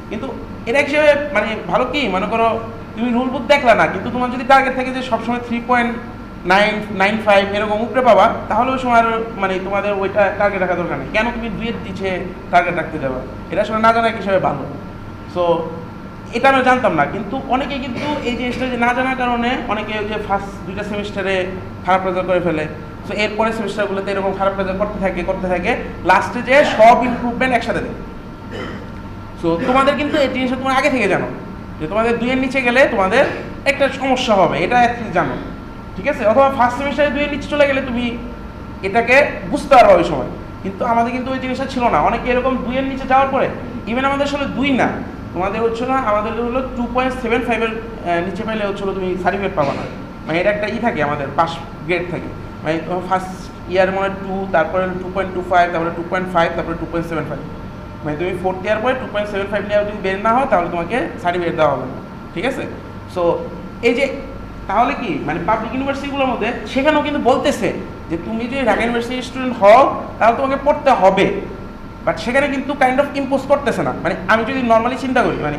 কিন্তু এটা হিসেবে মানে ভালো কি, মনে করো তুমি রুল বুক দেখলা না, কিন্তু তোমার যদি টার্গেট থাকে যে সবসময় 3.995 এরকম উপরে পাবা, তাহলে ওই সময় মানে তোমাদের ওইটা টার্গেট রাখা দরকার নেই। কেন তুমি 2 এর দিচ্ছে টার্গেট রাখতে যাবা? এটা আসলে না জানা হিসেবে ভালো। সো এটা আমি জানতাম না, কিন্তু অনেকে কিন্তু এই জিনিসটা যে না জানার কারণে অনেকে যে ফার্স্ট 2টা সেমিস্টারে খারাপ রেজাল্ট করে ফেলে। সো এরপরে সেমিস্টারগুলোতে এরকম খারাপ রেজাল্ট করতে থাকে, লাস্টে যে সব ইমপ্রুভমেন্ট একসাথে দেয়। সো তোমাদের কিন্তু এই জিনিসটা তোমরা আগে থেকে জানো যে তোমাদের 2 এর নিচে গেলে তোমাদের একটা সমস্যা হবে, এটা অ্যাটলিস্ট জানো, ঠিক আছে? অথবা ফার্স্ট সেমিস্টারে 2 এর নিচে চলে গেলে তুমি এটাকে বুঝতে পারবে ওই সময়। কিন্তু আমাদের কিন্তু ওই জিনিসটা ছিল না। অনেকে এরকম 2 এর নিচে যাওয়ার পরে, ইভেন আমাদের আসলে 2 না, তোমাদের হচ্ছিল না, আমাদের হলো 2.75 এর নিচে পেলে হচ্ছিল তুমি সার্টিফিকেট পাবা না। মানে এটা একটা থাকে, আমাদের পাস গ্রেড থাকে, মানে তোমার ফার্স্ট ইয়ার মনে 2, তারপরে 2.25, তারপরে 2.5, তারপরে 2.75। মানে তুমি 4th ইয়ার পরে 2.75 নিয়ে যদি বের না হয় তাহলে তোমাকে সার্টিফিকেট দেওয়া হবে না, ঠিক আছে? সো এই যে তাহলে কি মানে পাবলিক ইউনিভার্সিটিগুলোর মধ্যে সেখানেও কিন্তু বলতেছে যে তুমি যদি ঢাকা ইউনিভার্সিটির স্টুডেন্ট হও তাহলে তোমাকে পড়তে হবে, বাট সেখানে কিন্তু কাইন্ড অফ ইম্পোজ করতেছে না। মানে আমি যদি নর্মালি চিন্তা করি, মানে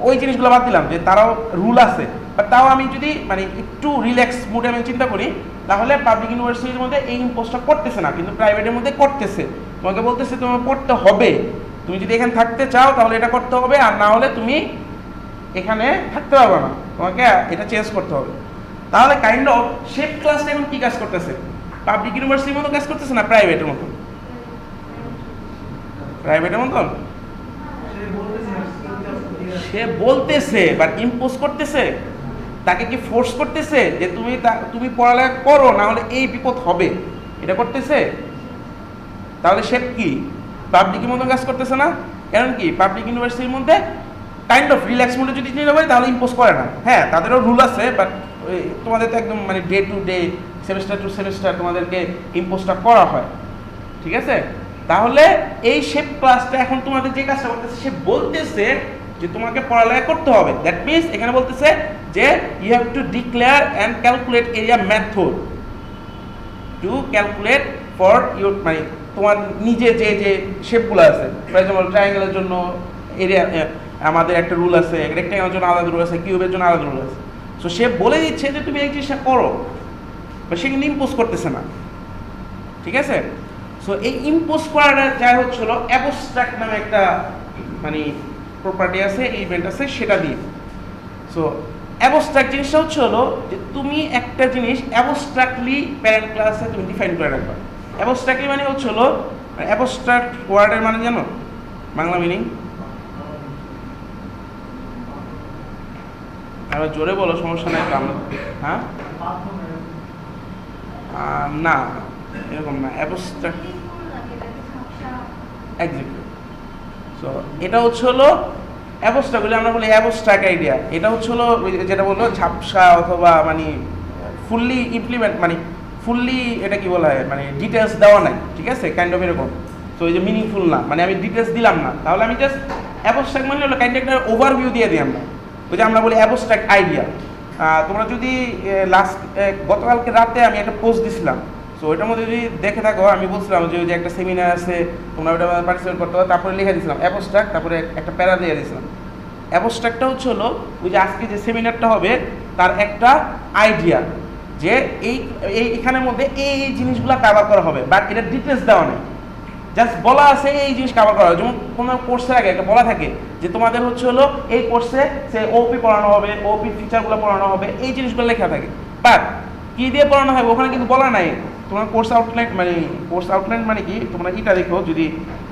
ওই জিনিসগুলো বাদ দিলাম যে তারাও রুল আছে, বাট তাও আমি যদি মানে একটু রিল্যাক্স মুডে আমি চিন্তা করি, তাহলে পাবলিক ইউনিভার্সিটির মধ্যে এই ইম্পোজটা করতেছে না, কিন্তু প্রাইভেটের মধ্যে করতেছে। তোমাকে বলতেছে তোমাকে পড়তে হবে, তুমি যদি এখানে থাকতে চাও তাহলে এটা করতে হবে, আর না হলে তুমি এখানে থাকতে পারবে না, তোমাকে এটা চেঞ্জ করতে হবে। তাহলে কাইন্ড অফ শেপ ক্লাসটা এখন কী কাজ করতেছে? পাবলিক ইউনিভার্সিটির মতো কাজ করতেছে না প্রাইভেটের মতো? প্রাইভেটের মতন সে বলতেছে, বাট ইম্পোজ করতেছে। তাকে কি ফোর্স করতেছে যে তুমি পড়ালেখা করো, না হলে এই বিপদ হবে, এটা করতেছে? তাহলে সে কি পাবলিকের মতন কাজ করতেছে না? কারণ কি পাবলিক ইউনিভার্সিটির মধ্যে কাইন্ড অফ রিল্যাক্স মোডে যদি নিয়ে যাবে তাহলে ইম্পোজ করে না। হ্যাঁ, তাদেরও রুল আছে, বাট তোমাদের তো একদম মানে day to day, semester to semester তোমাদেরকে ইম্পোজটা করা হয়, ঠিক আছে? তাহলে এই শেপ ক্লাসটা এখন তোমাদের যে কাজটা করতেছে, সে বলতেছে যে তোমাকে পড়ালেখা করতে হবে। দ্যাট মিনস এখানে বলতেছে যে you have to declare and calculate area method to calculate for your, মানে তোমার নিজে যে যে শেপগুলো আছে, ফর এক্সাম্পল ট্রায়াঙ্গেলের জন্য এরিয়া আমাদের একটা রুল আছে, রেক্ট্যাঙ্গেলের জন্য আলাদা রুল আছে, কিউবের জন্য আলাদা রুল আছে। সো সে বলে দিচ্ছে যে তুমি এই জিনিসটা করো, বা সে কিন্তু ইম্পোজ করতেছে না, ঠিক আছে? সো এই ইম্পোজ করাটা যা হচ্ছিল অ্যাবস্ট্রাক্ট নামে একটা মানে প্রপার্টি আছে, ইভেন্ট আছে, সেটা দিয়ে। সো অ্যাবস্ট্রাক্ট জিনিসটা হচ্ছে হলো যে তুমি একটা জিনিস অ্যাবস্ট্রাক্টলি প্যারেন্ট ক্লাসে তুমি ডিফাইন করে রাখবা। অ্যাবস্ট্রাক্টলি মানে হচ্ছে হলো, অ্যাবস্ট্রাক্ট ওয়ার্ডের মানে জানো বাংলা মিনিং? আবার জোরে বলো, সমস্যা নাই আমরা। হ্যাঁ, না এরকম না, অ্যাবস্ট্রাক্ট এক্স্যাক্টলি। সো এটা হচ্ছে হলো অ্যাবস্ট্রাক্ট, বলে আমরা বলি অ্যাবস্ট্রাক্ট আইডিয়া। এটা হচ্ছে হলো যেটা বললো ঝাপসা অথবা মানে ফুললি ইমপ্লিমেন্ট, মানে ফুললি এটা কি বলা হয়, মানে ডিটেলস দেওয়া নাই, ঠিক আছে, কাইন্ড অফ এরকম। সো এই যে মিনিংফুল না, মানে আমি ডিটেলস দিলাম না, তাহলে আমি জাস্ট অ্যাবস্ট্রাক্ট মানে হলো কাইন্ড একটা ওভারভিউ দিয়ে দিই আমরা, ওই যে আমরা বলি অ্যাবস্ট্রাক্ট আইডিয়া। তোমরা যদি গতকালকে রাতে আমি একটা পোস্ট দিছিলাম, সো ওইটার মধ্যে যদি দেখে থাকো, আমি বলছিলাম যে ওই যে একটা সেমিনার আছে, তোমরা ওইটা পার্টিসিপেট করতে হবে, তারপরে লিখে দিয়েছিলাম অ্যাবস্ট্রাক্ট, তারপরে একটা প্যারা দিয়ে দিয়েছিলাম। অ্যাবস্ট্রাক্টটা হচ্ছে হলো ওই যে আজকে যে সেমিনারটা হবে তার একটা আইডিয়া, যে এইখানের মধ্যে এই জিনিসগুলো কাভার করা হবে, বাট এটা ডিটেলস দেওয়া নেই, জাস্ট বলা আছে এই জিনিস কাভার করা হবে। যেমন কোনো কোর্সের আগে একটা বলা থাকে যে তোমাদের হচ্ছে হলো এই কোর্সে সে ওপি পড়ানো হবে, ওপি ফিচারগুলো পড়ানো হবে, এই জিনিসগুলো লেখা থাকে, বাট কী দিয়ে পড়ানো হবে ওখানে কিন্তু বলা নাই। তোমার কোর্স আউটলাইন মানে কি, তোমরা এটা দেখো, যদি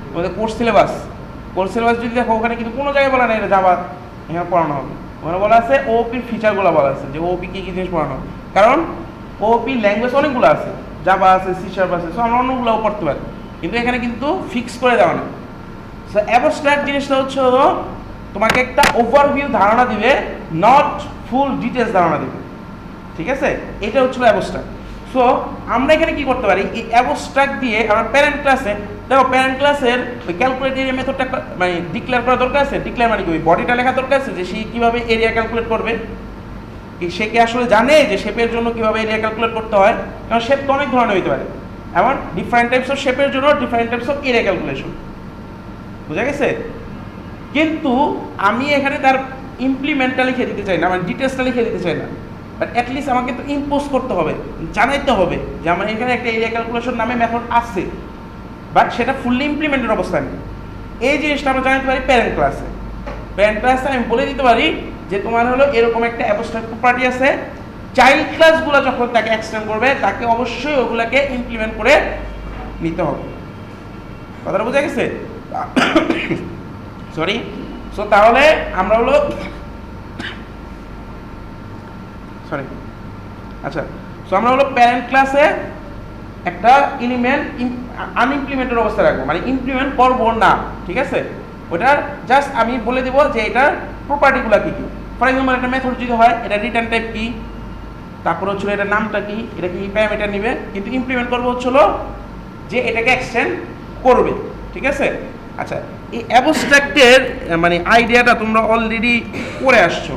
তোমাদের কোর্স সিলেবাস যদি দেখো, ওখানে কিন্তু কোনো জায়গায় বলা নাই এটা জাভা এখানে পড়ানো হবে। ওখানে বলা আছে ওপির ফিচারগুলো বলা আছে, যে ওপি কী কী জিনিস পড়ানো হবে, কারণ ওপি ল্যাঙ্গুয়েজ অনেকগুলো আছে, জাভা আছে, সি শার্প আছে, সো আমরা অন্যগুলোও পড়তে পারি, কিন্তু এখানে কিন্তু ফিক্স করে দেওয়া নেই। সো অ্যাবস্ট্রাক্ট জিনিসটা হচ্ছে হলো তোমাকে একটা ওভারভিউ ধারণা দিবে, নট ফুল ডিটেলস ধারণা দিবে, ঠিক আছে? এটা হচ্ছিল অ্যাবস্ট্রাক্ট। সো আমরা এখানে কি করতে পারি, এই অ্যাবস্ট্রাক্ট দিয়ে আমরা প্যারেন্ট ক্লাসে দেখো, প্যারেন্ট ক্লাসের ওই ক্যালকুলেট এরিয়া মেথডটা মানে ডিক্লেয়ার করা দরকার আছে। ডিক্লেয়ার মানে কি ওই বডিটা লেখা দরকার আছে, যে সে কীভাবে এরিয়া ক্যালকুলেট করবে, সে কি আসলে জানে যে শেপের জন্য কীভাবে এরিয়া ক্যালকুলেট করতে হয়, কারণ শেপ তো অনেক ধরনের হইতে পারে, এমন ডিফারেন্ট টাইপস অফ শেপের জন্য different types of area calculation, বুঝা গেছে? কিন্তু আমি এখানে তার ইমপ্লিমেন্টটা লিখে দিতে চাই না, মানে ডিটেলসটা লিখে দিতে চাই না, বাট অ্যাটলিস্ট আমাকে তো ইম্পোজ করতে হবে, জানাইতে হবে যে আমার এখানে একটা এরিয়া ক্যালকুলেশন নামে মেথড আছে, বাট সেটা ফুললি ইমপ্লিমেন্টের অবস্থা নেই। এই জিনিসটা আমরা জানাতে পারি প্যারেন্ট ক্লাসে। প্যারেন্ট ক্লাসে আমি বলে দিতে পারি যে তোমার হলো এরকম একটা অ্যাবস্ট্রাক্ট প্রপার্টি আছে, চাইল্ড ক্লাসগুলো যখন তাকে এক্সটেন্ড করবে তাকে অবশ্যই ওগুলোকে ইমপ্লিমেন্ট করে নিতে হবে। কথাটা বোঝা গেছে? সরি। সো তাহলে আমরা হলো আচ্ছা, সো আমরা হলো প্যারেন্ট ক্লাসে একটা এলিমেন্ট আনইমপ্লিমেন্টেড অবস্থা রাখবো, মানে ইমপ্লিমেন্ট করবো না, ঠিক আছে? ওটার জাস্ট আমি বলে দেবো যে এটার প্রপার্টিগুলো কী কী। ফর এক্সাম্পল একটা মেথড যদি হয়, এটা রিটার্ন টাইপ কী, তারপর হচ্ছিল এটার নামটা কি, এটা কি প্যারামিটার নিবে, কিন্তু ইমপ্লিমেন্ট করবো হচ্ছিল যে এটাকে এক্সটেন্ড করবে, ঠিক আছে? আচ্ছা, এই অ্যাবস্ট্রাক্টের মানে আইডিয়াটা তোমরা অলরেডি করে আসছো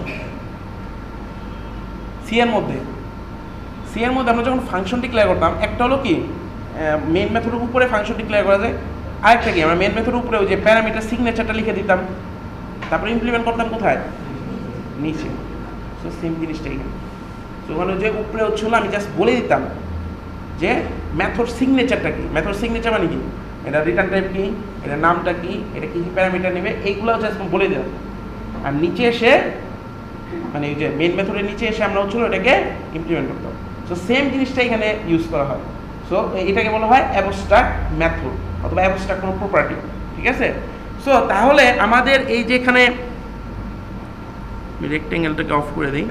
সি এর মধ্যে আমরা যখন ফাংশন ডিক্লেয়ার করতাম, একটা হলো কি মেইন মেথডের উপরে ফাংশন ডিক্লেয়ার করা যায়, আরেকটা কি আমরা মেইন মেথডের উপরে ওই যে প্যারামিটার সিগনেচারটা লিখে দিতাম, তারপরে ইমপ্লিমেন্ট করতাম কোথায়, নিচে। সো সেম জিনিসটাই তো ওখানে যে উপরে হচ্ছিল আমি জাস্ট বলে দিতাম যে মেথড সিগনেচারটা কি, মেথড সিগনেচার মানে কি, এটা রিটার্ন টাইপ কি, এটার নামটা কি, এটা কী কী প্যারামিটার নেবে, এইগুলো জাস্ট বলে দিলাম। আর নিচে এসে মানে ওই যে মেইন মেথডের নিচে এসে আমরা হচ্ছিল এটাকে ইমপ্লিমেন্ট করতাম। সো সেম জিনিসটা এখানে ইউজ করা হয়। সো এটাকে বলা হয় অ্যাবস্ট্রাক্ট মেথড অথবা অ্যাবস্ট্রাক্ট কোনো প্রপার্টি, ঠিক আছে? সো তাহলে আমাদের এই যে এখানে রেক্টেঙ্গেলটাকে অফ করে দিই,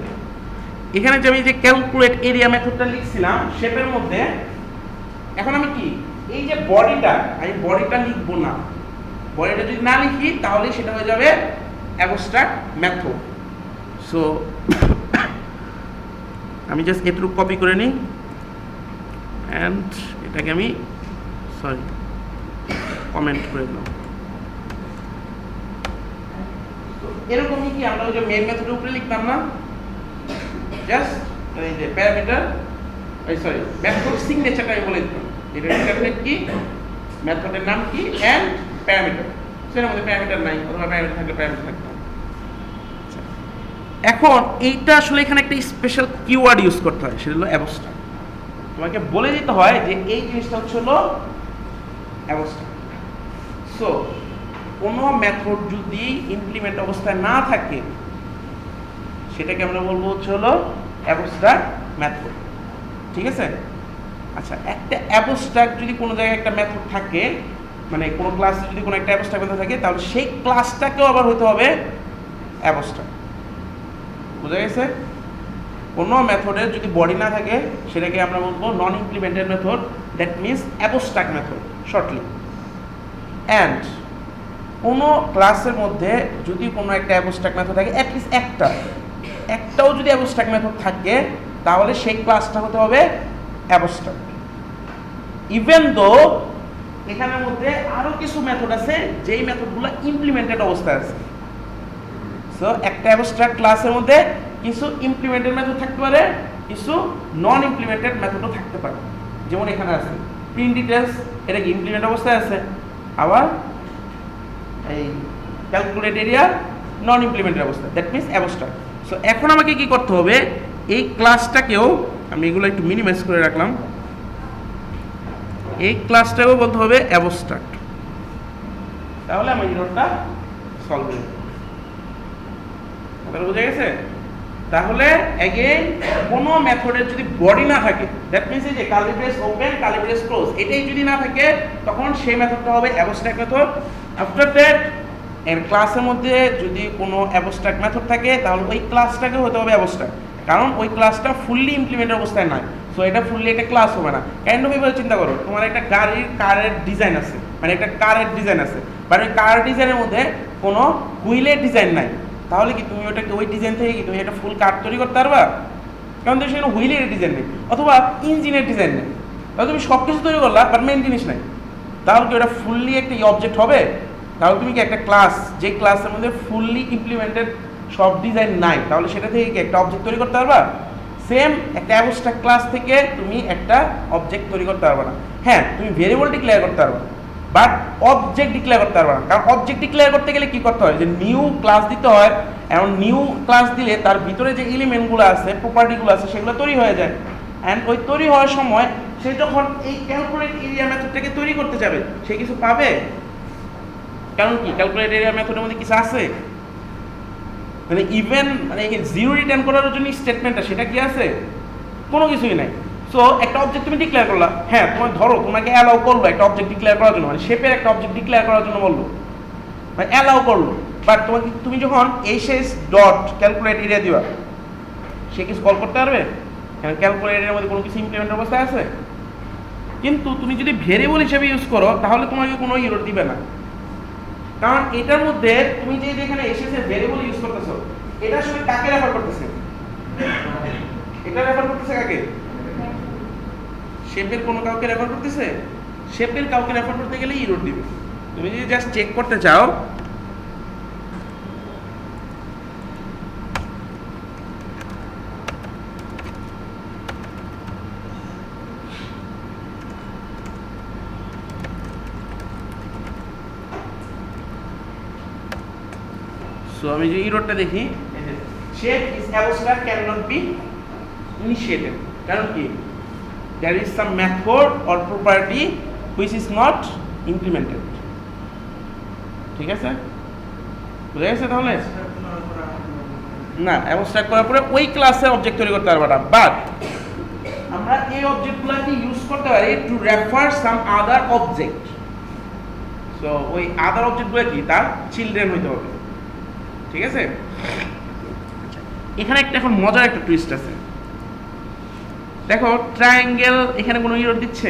এখানে যে আমি যে ক্যালকুলেট এরিয়া মেথডটা লিখছিলাম শেপের মধ্যে, এখন আমি কি এই যে আমি বডিটা লিখবো না, বডিটা যদি না লিখি তাহলে সেটা হয়ে যাবে অ্যাবস্ট্রাক্ট মেথড। সো আমি জাস্ট এটুকু কপি করে নিই অ্যান্ড এটাকে আমি কমেন্ট করে দিলাম। এরকমই কি আমরা ওই যে মেইন মেথডের উপরে লিখতাম না, জাস্ট এই যে প্যারামিটার, সরি মেথড সিগনেচারটা আমি বলে দিতাম, এটা ডিটারমিনেট কি, মেথডের নাম কি এন্ড প্যারামিটার, সেটার মধ্যে প্যারামিটার নাই অথবা প্যারামিটার থাকলে প্যারামিটার থাকতো। এখন এইটা আসলে এখানে একটা স্পেশাল কিওয়ার্ড ইউজ করতে হয়, সেটা হলো অ্যাবস্ট্রাক্ট। তোমাকে বলে দিতে হয় যে এই জিনিসটা হচ্ছে হলো অ্যাবস্ট্রাক্ট। সো কোনো মেথড যদি ইমপ্লিমেন্ট অবস্থায় না থাকে সেটাকে আমরা বলবো হচ্ছে হলো অ্যাবস্ট্রাক্ট মেথড, ঠিক আছে? আচ্ছা, একটা অ্যাবস্ট্রাক্ট যদি কোনো জায়গায় একটা মেথড থাকে, মানে কোনো ক্লাসে যদি কোনো একটা অ্যাবস্ট্রাক্ট মেথড থাকে, তাহলে সেই ক্লাসটাকেও আবার হতে হবে অ্যাবস্ট্রাক্ট। বুঝা গেছে? কোনো মেথডের যদি বডি না থাকে সেটাকে আমরা বলবো non implemented method, that means abstract method shortly. And কোনো ক্লাসের মধ্যে যদি কোনো একটা অ্যাবস্ট্রাক্ট মেথড থাকে, অ্যাটলিস্ট একটাও যদি অ্যাবস্ট্রাক্ট মেথড থাকে, তাহলে সেই ক্লাসটা হতে হবে অ্যাবস্ট্রাক্ট। ইভেন দো এখানের মধ্যে আরও কিছু মেথড আছে যেই মেথডগুলো ইমপ্লিমেন্টেড অবস্থায় আছে। সো একটা অ্যাবস্ট্রাক্ট ক্লাসের মধ্যে কিছু ইমপ্লিমেন্টেড মেথড থাকতে পারে, কিছু নন ইমপ্লিমেন্টেড মেথডও থাকতে পারে। যেমন এখানে আছে প্রিন্ট ডিটেলস, এটা কি ইমপ্লিমেন্ট অবস্থায় আছে, আবার এই ক্যালকুলেট এরিয়া নন ইমপ্লিমেন্টেড অবস্থা, দ্যাট মিনস অ্যাবস্ট্রাক্ট। সো এখন আমাকে কি করতে হবে, এই ক্লাসটাকেও আমি এগুলো একটু মিনিমাইজ করে রাখলাম, এই ক্লাসটাকেও বলতে হবে অ্যাবস্ট্রাক্ট, তাহলে আমার ইররটা সলভ হয়ে যাবে। কথা বোঝা গেছে? তাহলে অ্যাগেন কোনো মেথডের যদি বডি না থাকে, দ্যাট মিনস এই যে curly brace open curly brace close, এটাই যদি না থাকে তখন সেই মেথডটা হবে অ্যাবস্ট্রাক্ট মেথড। আফটার দ্যাট এর ক্লাসের মধ্যে যদি কোনো অ্যাবস্ট্রাক্ট মেথড থাকে তাহলে ওই ক্লাসটাকে হতে হবে অ্যাবস্ট্রাক্ট, কারণ ওই ক্লাসটা ফুললি ইমপ্লিমেন্ট অবস্থায় নাই। সো এটা ফুললি একটা ক্লাস হবে না। কাইন্ড অফ এভাবে চিন্তা করো, তোমার একটা কারের ডিজাইন আছে, মানে একটা কারের ডিজাইন আছে, বাট ওই কার ডিজাইনের মধ্যে কোনো হুইলের ডিজাইন নাই, তাহলে কি তুমি ওটাকে ওই ডিজাইন থেকে কি তুমি একটা ফুল কার তৈরি করতে পারবা? কারণ তুমি সেখানে হুইলের ডিজাইন নেই অথবা ইঞ্জিনের ডিজাইন নেই, তাহলে তুমি সব কিছু তৈরি করলা বাট মেন জিনিস নাই, তাহলে কি ওটা ফুললি একটা অবজেক্ট হবে? তাহলে তুমি কি একটা ক্লাস, যে ক্লাসের মধ্যে ফুললি ইমপ্লিমেন্টেড সব ডিজাইন নাই, তাহলে সেটা থেকে কি একটা অবজেক্ট তৈরি করতে পারবা? সেম একটা অ্যাবস্ট্রাক্ট ক্লাস থেকে তুমি একটা অবজেক্ট তৈরি করতে পারবে না। হ্যাঁ, তুমি ভেরিয়েবল ডিক্লেয়ার করতে পারবে, বাট অবজেক্ট ডিক্লেয়ার করতে পারবে না। কারণ অবজেক্ট ডিক্লেয়ার করতে গেলে কি করতে হয়, যে নিউ ক্লাস দিতে হয়, এবং নিউ ক্লাস দিলে তার ভিতরে যে এলিমেন্টগুলো আছে, প্রপার্টিগুলো আছে, সেগুলো তৈরি হয়ে যায়। অ্যান্ড ওই তৈরি হওয়ার সময় সে যখন এই ক্যালকুলেট এরিয়া মেথডটাকে তৈরি করতে যাবে, সে কিছু পাবে? কারণ কি ক্যালকুলেট এরিয়া মেথডের মধ্যে কিছু আছে, মানে ইভেন মানে জিরো রিটার্ন করার জন্য স্টেটমেন্টটা সেটা কি আছে? কোনো কিছুই নাই। সো একটা অবজেক্ট তুমি ডিক্লেয়ার করলা, হ্যাঁ তোমার ধরো তোমাকে অ্যালাউ করলো একটা অবজেক্ট ডিক্লেয়ার করার জন্য, মানে শেপের একটা অবজেক্ট ডিক্লেয়ার করার জন্য বললো, মানে অ্যালাউ করলো, বাট তোমাকে তুমি যখন শেষ ডট ক্যালকুলেট এরিয়া দিবা, সে কিছু কল করতে পারবে? কারণ ক্যালকুলেট এরিয়ার মধ্যে কোনো কিছু ইমপ্লিমেন্ট অবস্থায় আছে। কিন্তু তুমি যদি ভেরিয়েবল হিসেবে ইউজ করো তাহলে তোমাকে কোনো ইরর দিবে না, কারণ এটার মধ্যে তুমি যে এখানে এসেছে ভেরিয়েবল ইউজ করতেছো, এটা আসলে কাকে রেফার করতেছে? এটা রেফার করতেছে কাকে? শেপের কোনো কাউকে রেফার করতেছে? শেপের কাউকে রেফার করতে গেলে ইরর দিবে। তুমি যদি জাস্ট চেক করতে চাও, সো আমি যে ইররটা দেখি, shape is abstract can not be initiated, কারণ কি there is some method or property which is not implemented। ঠিক আছে, বুঝা গেছে? তাহলে না, অ্যাবস্ট্রাক্ট করার পরে ওই ক্লাসের অবজেক্ট তৈরি করতে পারবে না, বাট আমরা এই অবজেক্টগুলোকে ইউজ করতে পারি টু রেফার সাম আদার অবজেক্ট। সো ওই আদার অবজেক্টগুলো কি, তার চিলড্রেন হইতে হবে। ঠিক আছে, এখানে একটা এখন মজার একটা টুইস্ট আছে। দেখো ট্রায়াঙ্গেল এখানে কোনো ইরর দিচ্ছে?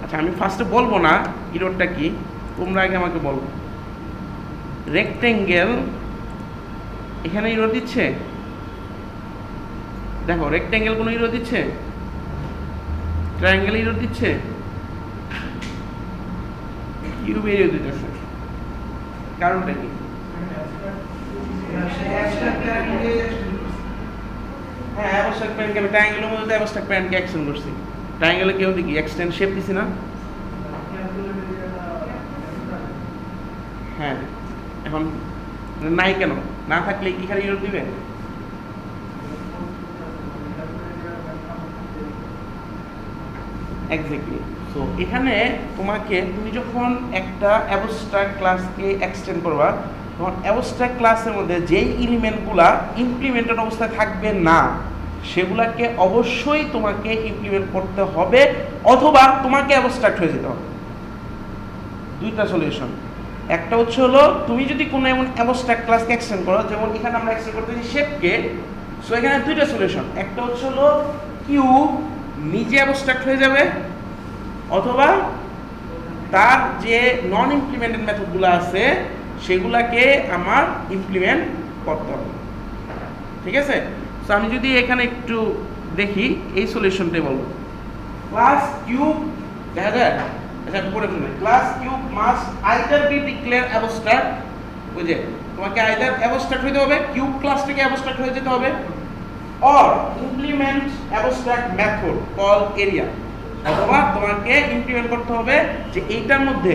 আচ্ছা, আমি ফার্স্টে বলবো না ইররটা কি, তোমরা আগে আমাকে বলো। রেক্টেঙ্গেল এখানে ইরর দিচ্ছে? দেখো রেক্টেঙ্গেল কোনো ইরর দিচ্ছে? ট্রায়াঙ্গেল ইরর দিচ্ছে? কিউ বেরিয়ে দিতেছে, কারণটা কি? হ্যাঁ, অ্যাবস্ট্রাক্ট প্যারেন্টকে আমি ট্রায়াঙ্গেলের মধ্যে অ্যাবস্ট্রাক্ট প্যারেন্টকে এক্সটেন্ড করছি। ট্রায়াঙ্গেলে কেউ দেখি এক্সটেন্ড শেপ দিছি না? হ্যাঁ, এখন নাই কেন? না থাকলে কি খালি ইরর দিবে? এক্স্যাক্টলি। সো এখানে তুমি যখন একটা অ্যাবস্ট্রাক্ট ক্লাসকে এক্সটেন্ড করবা, তখন অ্যাবস্ট্রাক্ট ক্লাসের মধ্যে যেই এলিমেন্টগুলা ইমপ্লিমেন্টেড অবস্থায় থাকবে না, সেগুলাকে অবশ্যই তোমাকে ইমপ্লিমেন্ট করতে হবে, অথবা তোমাকে অ্যাবস্ট্রাক্ট হয়ে যেতে হবে। দুইটা সলিউশন। একটা হচ্ছে হলো তুমি যদি কোনো এমন অ্যাবস্ট্রাক্ট ক্লাসকে এক্সটেন্ড করো, যেমন এখানে আমরা এক্সটেন্ড করতেছি শেপকে, সো এখানে দুইটা সলিউশন। একটা হচ্ছে হলো কিউব নিজে অ্যাবস্ট্রাক্ট হয়ে যাবে, অথবা তার যে নন ইমপ্লিমেন্টেড মেথডগুলো আছে সেগুলাকে আমার ইমপ্লিমেন্ট করতে হবে। ঠিক আছে? সো আমি যদি এখানে একটু দেখি, এই সলিউশনটাই বলবো। ক্লাস কিউব দেখা যায়, আচ্ছা পড়ে শুনে, class cube must either B declare abstract, বুঝে তোমাকে আইদার অ্যাবস্ট্রাক্ট হইতে হবে, কিউব ক্লাসটাকে অ্যাবস্ট্রাক্ট হয়ে যেতে হবে, or implement abstract method call area, অথবা তোমাকে ইমপ্লিমেন্ট করতে হবে যে এইটার মধ্যে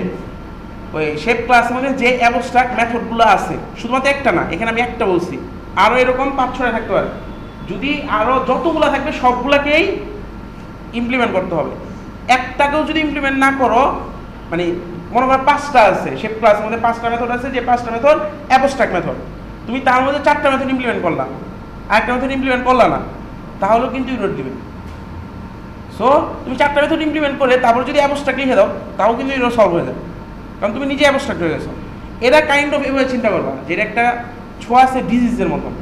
ওই শেপ ক্লাসের মধ্যে যে অ্যাবস্ট্রাক্ট মেথডগুলো আছে, শুধুমাত্র একটা না, এখানে আমি একটা বলছি, আরও এরকম 5-6টা থাকতে পারে, যদি আরও যতগুলো থাকবে সবগুলাকেই ইমপ্লিমেন্ট করতে হবে। একটাকেও যদি ইমপ্লিমেন্ট না করো, মানে মনে করো 5টা আছে শেপ ক্লাসের মধ্যে, 5টা মেথড আছে, যে 5টা মেথড অ্যাবস্ট্রাক্ট মেথড, তুমি তার মধ্যে 4টা মেথড ইমপ্লিমেন্ট করলা, আরেকটা মেথড ইমপ্লিমেন্ট করলা না, তাহলেও কিন্তু ইরর দিবে। সো তুমি 4টা মেথড ইমপ্লিমেন্ট করে তারপর যদি অ্যাবস্ট্রাক্ট লিখে দাও, তাও কিন্তু ইরর সলভ হয়ে যাবে, কারণ তুমি নিজে অ্যাবস্ট্রাক্ট হয়ে গেছো। এরা কাইন্ড অফ এভাবে চিন্তা করবা যেটা একটা ছোঁয়া আছে ডিজিজের মতন,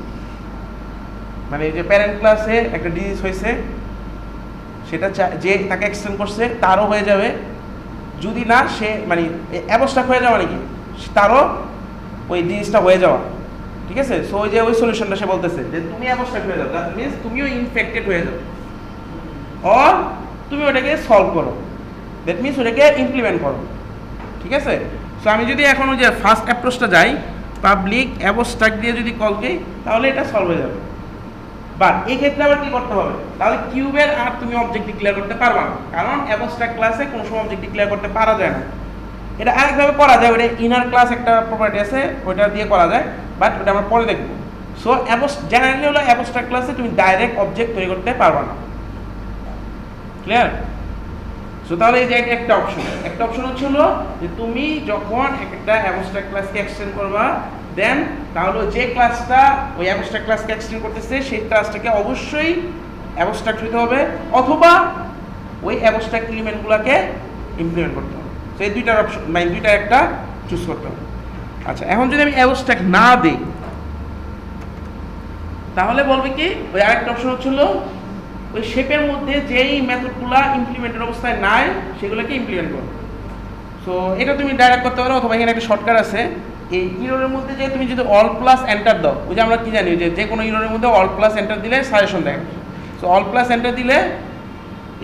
মানে যে প্যারেন্ট ক্লাসে একটা ডিজিজ হয়েছে, সেটা যে তাকে এক্সটেন্ড করছে তারও হয়ে যাবে, যদি না সে মানে অ্যাবস্ট্রাক্ট হয়ে যাওয়া নাকি তারও ওই ডিজিজটা হয়ে যাওয়া। ঠিক আছে? সো ওই যে ওই সলিউশনটা সে বলতেছে যে তুমি অ্যাবস্ট্রাক্ট হয়ে যাও, দ্যাট মিনস তুমিও ইনফেক্টেড হয়ে যাও, অর তুমি ওটাকে সলভ করো, দ্যাট মিনস ওটাকে ইমপ্লিমেন্ট করো। ঠিক আছে? সো আমি যদি এখন ওই যে ফার্স্ট অ্যাপ্রোচটা যাই, পাবলিক অ্যাবস্ট্রাক্ট দিয়ে যদি কল দিই, তাহলে এটা সলভ হয়ে যাবে। বাট এই ক্ষেত্রে আবার কি করতে হবে? তাহলে কিউবের আর তুমি অবজেক্ট ডিক্লেয়ার করতে পারবা না, কারণ অ্যাবস্ট্রাক্ট ক্লাসে কোনো সময় অবজেক্ট ডিক্লেয়ার করতে পারা যায় না। এটা আরেকভাবে করা যায়, ওটা ইনার ক্লাস একটা প্রপার্টি আছে, ওইটা দিয়ে করা যায়, বাট ওটা আমরা পরে দেখবো। সো জেনারেলি হলো অ্যাবস্ট্রাক্ট ক্লাসে তুমি ডাইরেক্ট অবজেক্ট তৈরি করতে পারবা না। ক্লিয়ার? সো তাহলে এই যে একটা অপশন, একটা অপশন হচ্ছে হলো যে তুমি যখন একটা অ্যাবস্ট্রাক্ট ক্লাসকে এক্সটেন্ড করবা, দেন তাহলে যে ক্লাসটা ওই অ্যাবস্ট্রাক্ট ক্লাসকে এক্সটেন্ড করতেছে সেই ক্লাসটাকে অবশ্যই অ্যাবস্ট্রাক্ট হতে হবে, অথবা ওই অ্যাবস্ট্রাক্ট এলিমেন্টগুলোকে ইমপ্লিমেন্ট করতে হবে। তো এই দুইটার অপশন, মানে দুইটা একটা চুজ করতে হবে। আচ্ছা, এখন যদি আমি অ্যাবস্ট্রাক্ট না দিই, তাহলে বলবে কি ওই আরেকটা অপশন হচ্ছিল ওই শেপের মধ্যে যেই মেথডগুলো ইমপ্লিমেন্টেড অবস্থায় নাই সেগুলোকে ইমপ্লিমেন্ট করো। সো এটা তুমি ডাইরেক্ট করতে পারো, অথবা এখানে একটা শর্টকাট আছে, এই ইরোরের মধ্যে যে তুমি যদি অল প্লাস এন্টার দাও, ওই যে আমরা কি জানি যে কোনো ইরোরের মধ্যে অল প্লাস এন্টার দিলে সাজেশন দেয়। সো অল প্লাস এন্টার দিলে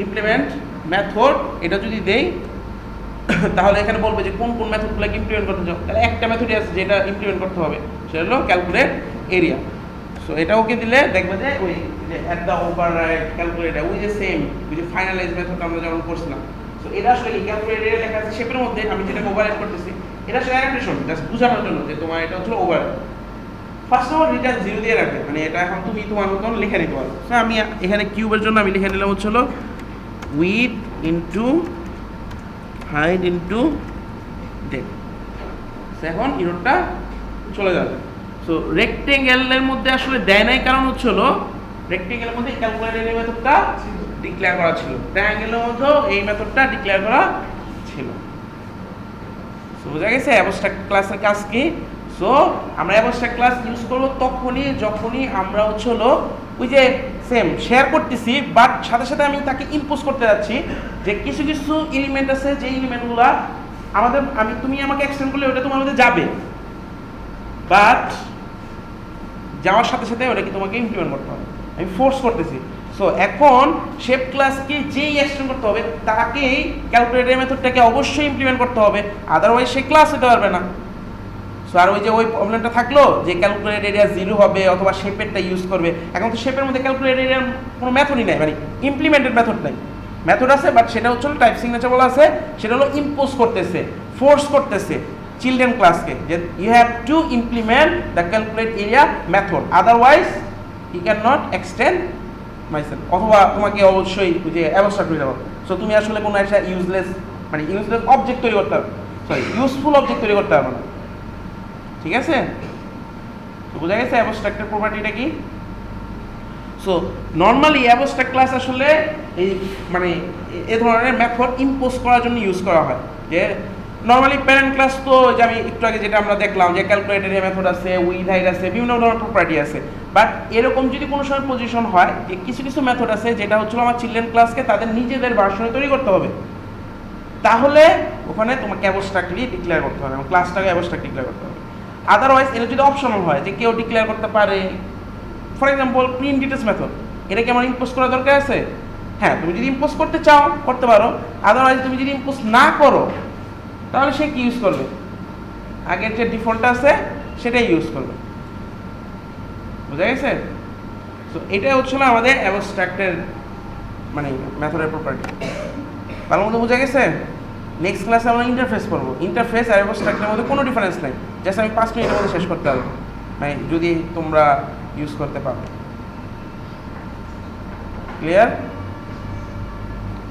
ইমপ্লিমেন্ট মেথড এটা যদি দেই, তাহলে এখানে বলবে যে কোন কোন মেথডগুলোকে ইমপ্লিমেন্ট করতে চাও। তাহলে একটা মেথডই আছে যেটা ইমপ্লিমেন্ট করতে হবে, সেটা হলো ক্যালকুলেট এরিয়া। সো এটা ওকে দিলে দেখবে যে ওই যে অ্যাট দ্য ওভাররাইড ক্যালকুলেট, ওই যে সেম ওই যে ফাইনালাইজ মেথড আমরা যেমন করছিলাম। সো এটা আসলে কি ক্যালকুলেট এরিয়া লেখা আছে শেপের মধ্যে, আমি যেটা ওভাররাইড করতেছি, এটা আসলে অ্যাডাপ্টেশন, জাস্ট বোঝানোর জন্য যে তোমার এটা হচ্ছে override. First of all return 0 দিয়ে রাখবে, মানে এটা এখন তুমি তোমার মতন লিখে নিতে পারো। সো আমি এখানে কিউবের জন্য আমি লিখে নিলাম হচ্ছে হলো with into height into depth. এখন ইরোরটা চলে যাবে। সো রেক্টেঙ্গেলের মধ্যে আসলে দেয় নাই, কারণ হচ্ছে হলো রেক্টেঙ্গেলের মধ্যে ক্যালকুলেট এরিয়া মেথডটা ডিক্লেয়ার করা ছিল, ট্রায়াঙ্গেলের মধ্যেও এই মেথডটা ডিক্লেয়ার করা ছিল। সো বোঝা গেছে অ্যাবস্ট্রাক্ট ক্লাসের কাজ কি। সো আমরা অ্যাবস্ট্রাক্ট ক্লাস ইউজ করবো যখনই আমরা হচ্ছে হলো ওই যে সেম শেয়ার করতেছি, বাট সাথে সাথে আমি তাকে ইম্পোজ করতে যাচ্ছি যে কিছু কিছু এলিমেন্ট আছে, যে এলিমেন্টগুলো তুমি আমাকে এক্সটেন্ড করলে ওটা তোমার মধ্যে যাবে, বাট যাওয়ার সাথে সাথে ওটা কি তোমাকে ইমপ্লিমেন্ট করতে হবে, আমি ফোর্স করতেছি। সো এখন শেপ ক্লাসকে যেই এক্সটেন্ড করতে হবে তাকেই ক্যালকুলেটর মেথডটাকে অবশ্যই ইমপ্লিমেন্ট করতে হবে, আদারওয়াইজ সে ক্লাস হতে পারবে না। সো আর ওই যে ওই প্রবলেমটা থাকলো যে ক্যালকুলেট এরিয়া 0 হবে অথবা শেপেরটা ইউজ করবে, এখন তো শেপের মধ্যে ক্যালকুলেট এরিয়ার কোনো মেথডই নাই, মানে ইমপ্লিমেন্টেড মেথড নাই। মেথড আছে বাট সেটা হচ্ছে টাইপ সিগনেচার বলা আছে, সেটা হলো ইম্পোজ করতেছে, ফোর্স করতেছে চিলড্রেন ক্লাসকে যে you have to implement the calculate area method, otherwise you can not extend myself, অথবা তোমাকে অবশ্যই যে অ্যাবস্ট্রাক্ট হয়ে যাবো। সো তুমি আসলে কোনো একটা ইউজলেস মানে ইউজলেস অবজেক্ট তৈরি করতে পারবে, সরি ইউজফুল অবজেক্ট তৈরি করতে পারবে না। ঠিক আছে, তো বোঝা গেছে অ্যাবস্ট্রাক্টের প্রপার্টিটা কি? সো নর্মালি অ্যাবস্ট্রাক্ট ক্লাস আসলে এই মানে এ ধরনের মেথড ইম্পোজ করার জন্য ইউজ করা হয়। যে নর্মালি প্যারেন্ট ক্লাস তো যে আমি একটু আগে যেটা আমরা দেখলাম যে ক্যালকুলেটরের মেথড আছে, উইথ হাইট আছে, বিভিন্ন ধরনের প্রপার্টি আছে। বাট এরকম যদি কোনো সময় পজিশন হয় যে কিছু কিছু মেথড আছে যেটা হচ্ছিল আমার চিলড্রেন ক্লাসকে তাদের নিজেদের ভার্সনে তৈরি করতে হবে, তাহলে ওখানে তোমাকে অ্যাবস্ট্রাক্টলি ডিক্লেয়ার করতে হবে এবং ক্লাসটাকে অ্যাবস্ট্রাক্ট ডিক্লেয়ার করতে হবে। আদারওয়াইজ এটা যদি অপশনাল হয় যে কেউ ডিক্লেয়ার করতে পারে, for example print details method, এটা কি আমার ইম্পোজ করা দরকার আছে? হ্যাঁ, তুমি যদি ইম্পোজ করতে চাও করতে পারো, আদারওয়াইজ তুমি যদি ইম্পোজ না করো তাহলে সে কি ইউজ করবে? আগের যে ডিফল্টটা আছে সেটাই ইউজ করবে। বুঝা গেছে? তো এটা হচ্ছিল আমাদের অ্যাবস্ট্রাক্টের মানে মেথডের প্রপার্টি। ভালো মতো বোঝা গেছে? নেক্সট ক্লাসে আমরা ইন্টারফেস করবো। ইন্টারফেস আর অ্যাবস্ট্রাক্টের মধ্যে কোনো ডিফারেন্স নেই, জাস্ট আমি 5 মিনিটের মধ্যে শেষ করতে পারবো, মানে যদি তোমরা ইউজ করতে পারো। ক্লিয়ার?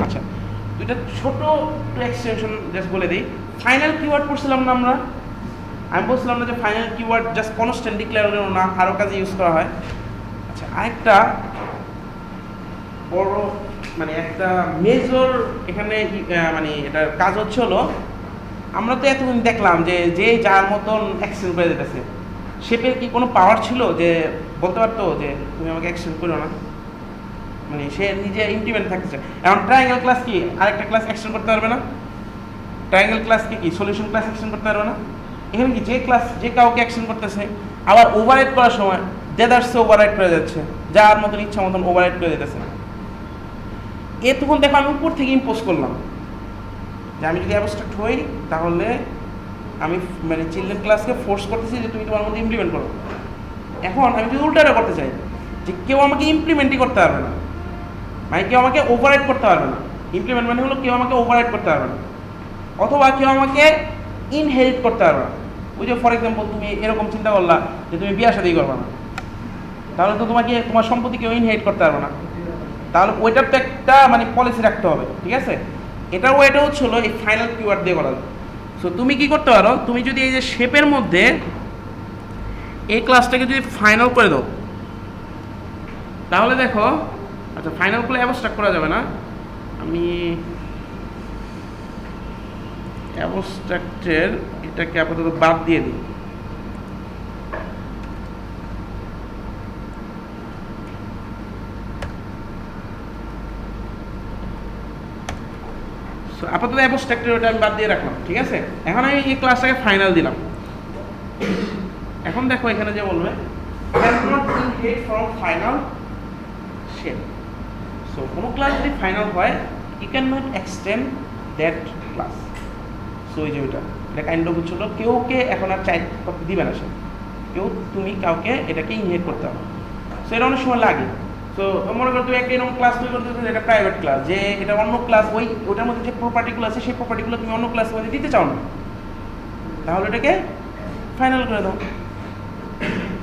আচ্ছা, দুইটা ছোট একটু এক্সটেনশন জাস্ট বলে দিই। ফাইনাল কিওয়ার্ড পড়ছিলাম না আমরা? আমি বলছিলাম না যে final keyword just constant declare হলেও না, আরও কাজে ইউজ করা হয়। আচ্ছা, আরেকটা বড় মানে একটা মেজর এখানে মানে এটার কাজ হচ্ছে হলো, আমরা তো এতদিন দেখলাম যে যে যার মতন এক্সটেন্ড করে দিতেছে, শেপের কি কোনো পাওয়ার ছিল যে বলতে পারতো যে তুমি আমাকে এক্সটেন্ড করো না? মানে সে নিজে ইমপ্লিমেন্ট থাকতেছে। এখন ট্রায়াঙ্গেল ক্লাস কি আরেকটা ক্লাস এক্সটেন্ড করতে পারবে না? ট্রায়াঙ্গেল ক্লাসকে কি সলিউশন ক্লাস এক্সটেন্ড করতে পারবে না? এখানে কি যে ক্লাস যে কাউকে এক্সটেন্ড করতেছে, আবার ওভাররাইড করার সময় দেদার্সে ওভাররাইড করে যাচ্ছে, যার মতন ইচ্ছা মতন ওভাররাইড করে দিতেছে। তখন দেখো আমি উপর থেকে ইম্পোজ করলাম যে আমি যদি অ্যাবস্ট্রাক্ট হই তাহলে আমি মানে চিলড্রেন ক্লাসকে ফোর্স করতেছি যে তুমি তোমার মধ্যে ইমপ্লিমেন্ট করো। এখন আমি যদি উল্টাটা করতে চাই যে কেউ আমাকে ইমপ্লিমেন্টই করতে পারবে না, মানে কেউ আমাকে ওভাররাইড করতে পারবে না। ইমপ্লিমেন্ট মানে হলো কেউ আমাকে ওভাররাইড করতে পারবে না, অথবা কেউ আমাকে ইনহেরিট করতে পারবে না। ওই যে ফর এক্সাম্পল তুমি এরকম চিন্তা করলা যে তুমি বিয়ে শাদী করবে না, তাহলে তো তোমাকে তোমার সম্পত্তি কেউ ইনহেরিট করতে পারবে না, তাহলে ওইটার তো একটা মানে পলিসি রাখতে হবে। ঠিক আছে, এটার ওইটা হচ্ছিল এই ফাইনাল কিওয়ার্ড দিয়ে করা। সো তুমি কি করতে পারো, তুমি যদি এই যে শেপের মধ্যে এই ক্লাসটাকে যদি ফাইনাল করে দাও তাহলে দেখো, আচ্ছা ফাইনাল করলে অ্যাবস্ট্রাক্ট করা যাবে না, আমি অ্যাবস্ট্রাক্টের এটাকে আপাতত বাদ দিয়ে দিই। আপাতত অ্যাবস্ট্রাক্টের ওটা আমি বাদ দিয়ে রাখলাম। ঠিক আছে, এখন আমি এই ক্লাসটাকে ফাইনাল দিলাম। এখন দেখো এখানে যে বলবে cannot inherit from final shape. So কোনো ক্লাস যদি ফাইনাল হয় you cannot extend that class. So এই যে ওইটা এটা কাইন্ড অফ হচ্ছিল কেউকে এখন আর চাই দিবে না, সে কেউ তুমি কাউকে এটাকে ইনহেরিট করতে হবে। সো এটা অনেক সময় লাগে। সো মনে করো তুমি একটা এরকম ক্লাস তৈরি করতে এটা প্রাইভেট ক্লাস, যে এটা অন্য ক্লাস ওটার মধ্যে যে প্রপার্টিগুলো আছে সেই প্রপার্টিগুলো তুমি অন্য ক্লাসের মধ্যে দিতে চাও না, তাহলে এটাকে ফাইনাল করে দাও।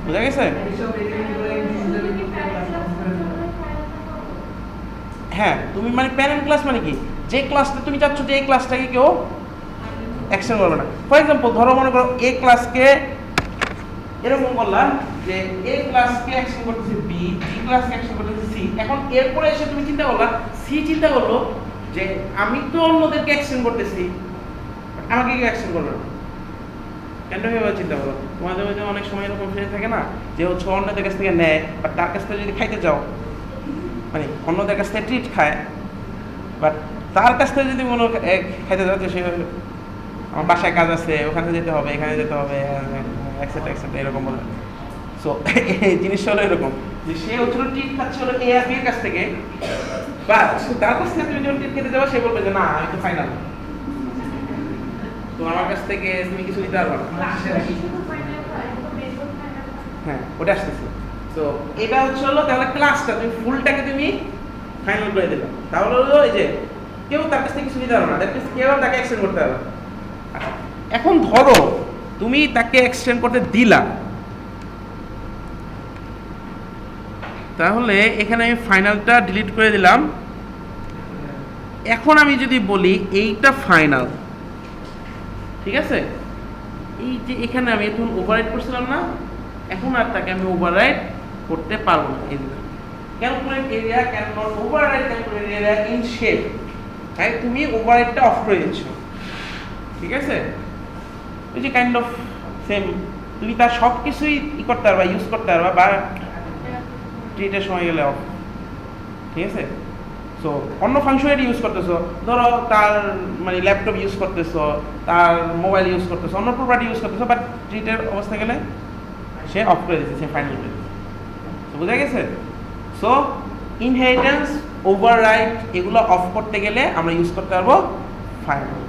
বুঝা গেছে? হ্যাঁ, তুমি মানে প্যারেন্ট ক্লাস মানে কি, যে ক্লাসটা তুমি চাচ্ছ যে এই ক্লাসটাকে কেউ এক্সটেন্ড করবে না। ফর এক্সাম্পল ধরো মনে করো এ ক্লাসকে এরকম বললাম যে এ ক্লাসকে এক্সটেন্ড করতেছে বি, বি ক্লাসকে এক্সটেন্ড করতেছে সি। এখন এরপরে এসে তুমি চিন্তা করলা, সি চিন্তা করলো যে আমি তো অন্যদেরকে এক্সটেন্ড করতেছি, আমাকে কেউ এক্সটেন্ড করবে না। কেন এভাবে চিন্তা করো? তোমাদের মধ্যে অনেক সময় এরকম ফিরে থাকে না যে হচ্ছে অন্যদের কাছ থেকে নেয়, বাট তার কাছ থেকে যদি খাইতে যাও মানে অন্যদের কাছ থেকে ট্রিট খায়, বাট তার কাছ থেকে যদি মনে খাইতে যাও তো সে আমার বাসায় কাজ আছে, ওখানে যেতে হবে, এখানে যেতে হবে, এক্সেট্রা এক্সেট্রা এরকম বলে। সো এই জিনিসটা হলো এরকম যে সে হচ্ছিল ট্রিট খাচ্ছে হলো এ আর বি এর কাছ থেকে, বাট তার কাছ থেকে তুমি যখন ট্রিট খেতে যাবো সে বলবে যে না আমি তো ফাইনাল, তো আমার কাছ থেকে তুমি কিছু নিতে পারবে না। হ্যাঁ ওটা আসতেছে। তো এটা হচ্ছে হলো তাহলে ক্লাসটা তুমি ফুলটাকে তুমি ফাইনাল করে দিলাম, তাহলে হলো এই যে কেউ তার কাছ থেকে কিছু নিতে পারবে না, দ্যাট মিনস কেউ তাকে এক্সটেন্ড করতে পারবে না। এখন ধরো তুমি তাকে এক্সটেন্ড করতে দিলা, তাহলে এখানে আমি ফাইনালটা ডিলিট করে দিলাম। এখন আমি যদি বলি এইটা ফাইনাল, ঠিক আছে, এই যে এখানে আমি এখন ওভাররাইট করছিলাম না, এখন আর তাকে আমি ওভাররাইট করতে পারবো না। এই calculate area can not overwrite calculate area in shape, তাই তুমি ওভাররাইটটা অফ করে দিচ্ছ, ঠিক আছে। ওই যে কাইন্ড অফ সেম, তুমি তার সব কিছুই ই করতে পারবা, ইউজ করতে পারবা, বা ট্রিটের সময় গেলে অফ, ঠিক আছে। সো অন্য ফাংশনালিটি ইউজ করতেছো, ধরো তার মানে ল্যাপটপ ইউজ করতেছো, তার মোবাইল ইউজ করতেছো, অন্য প্রপার্টি ইউজ করতেছো, বাট ট্রিটের অবস্থা গেলে সে অফ করে দিচ্ছে, সে ফাইনাল করে দিচ্ছে। তো বোঝা গেছে। সো ইনহেরিটেন্স, ওভাররাইট এগুলো অফ করতে গেলে আমরা ইউজ করতে পারবো ফাইনাল।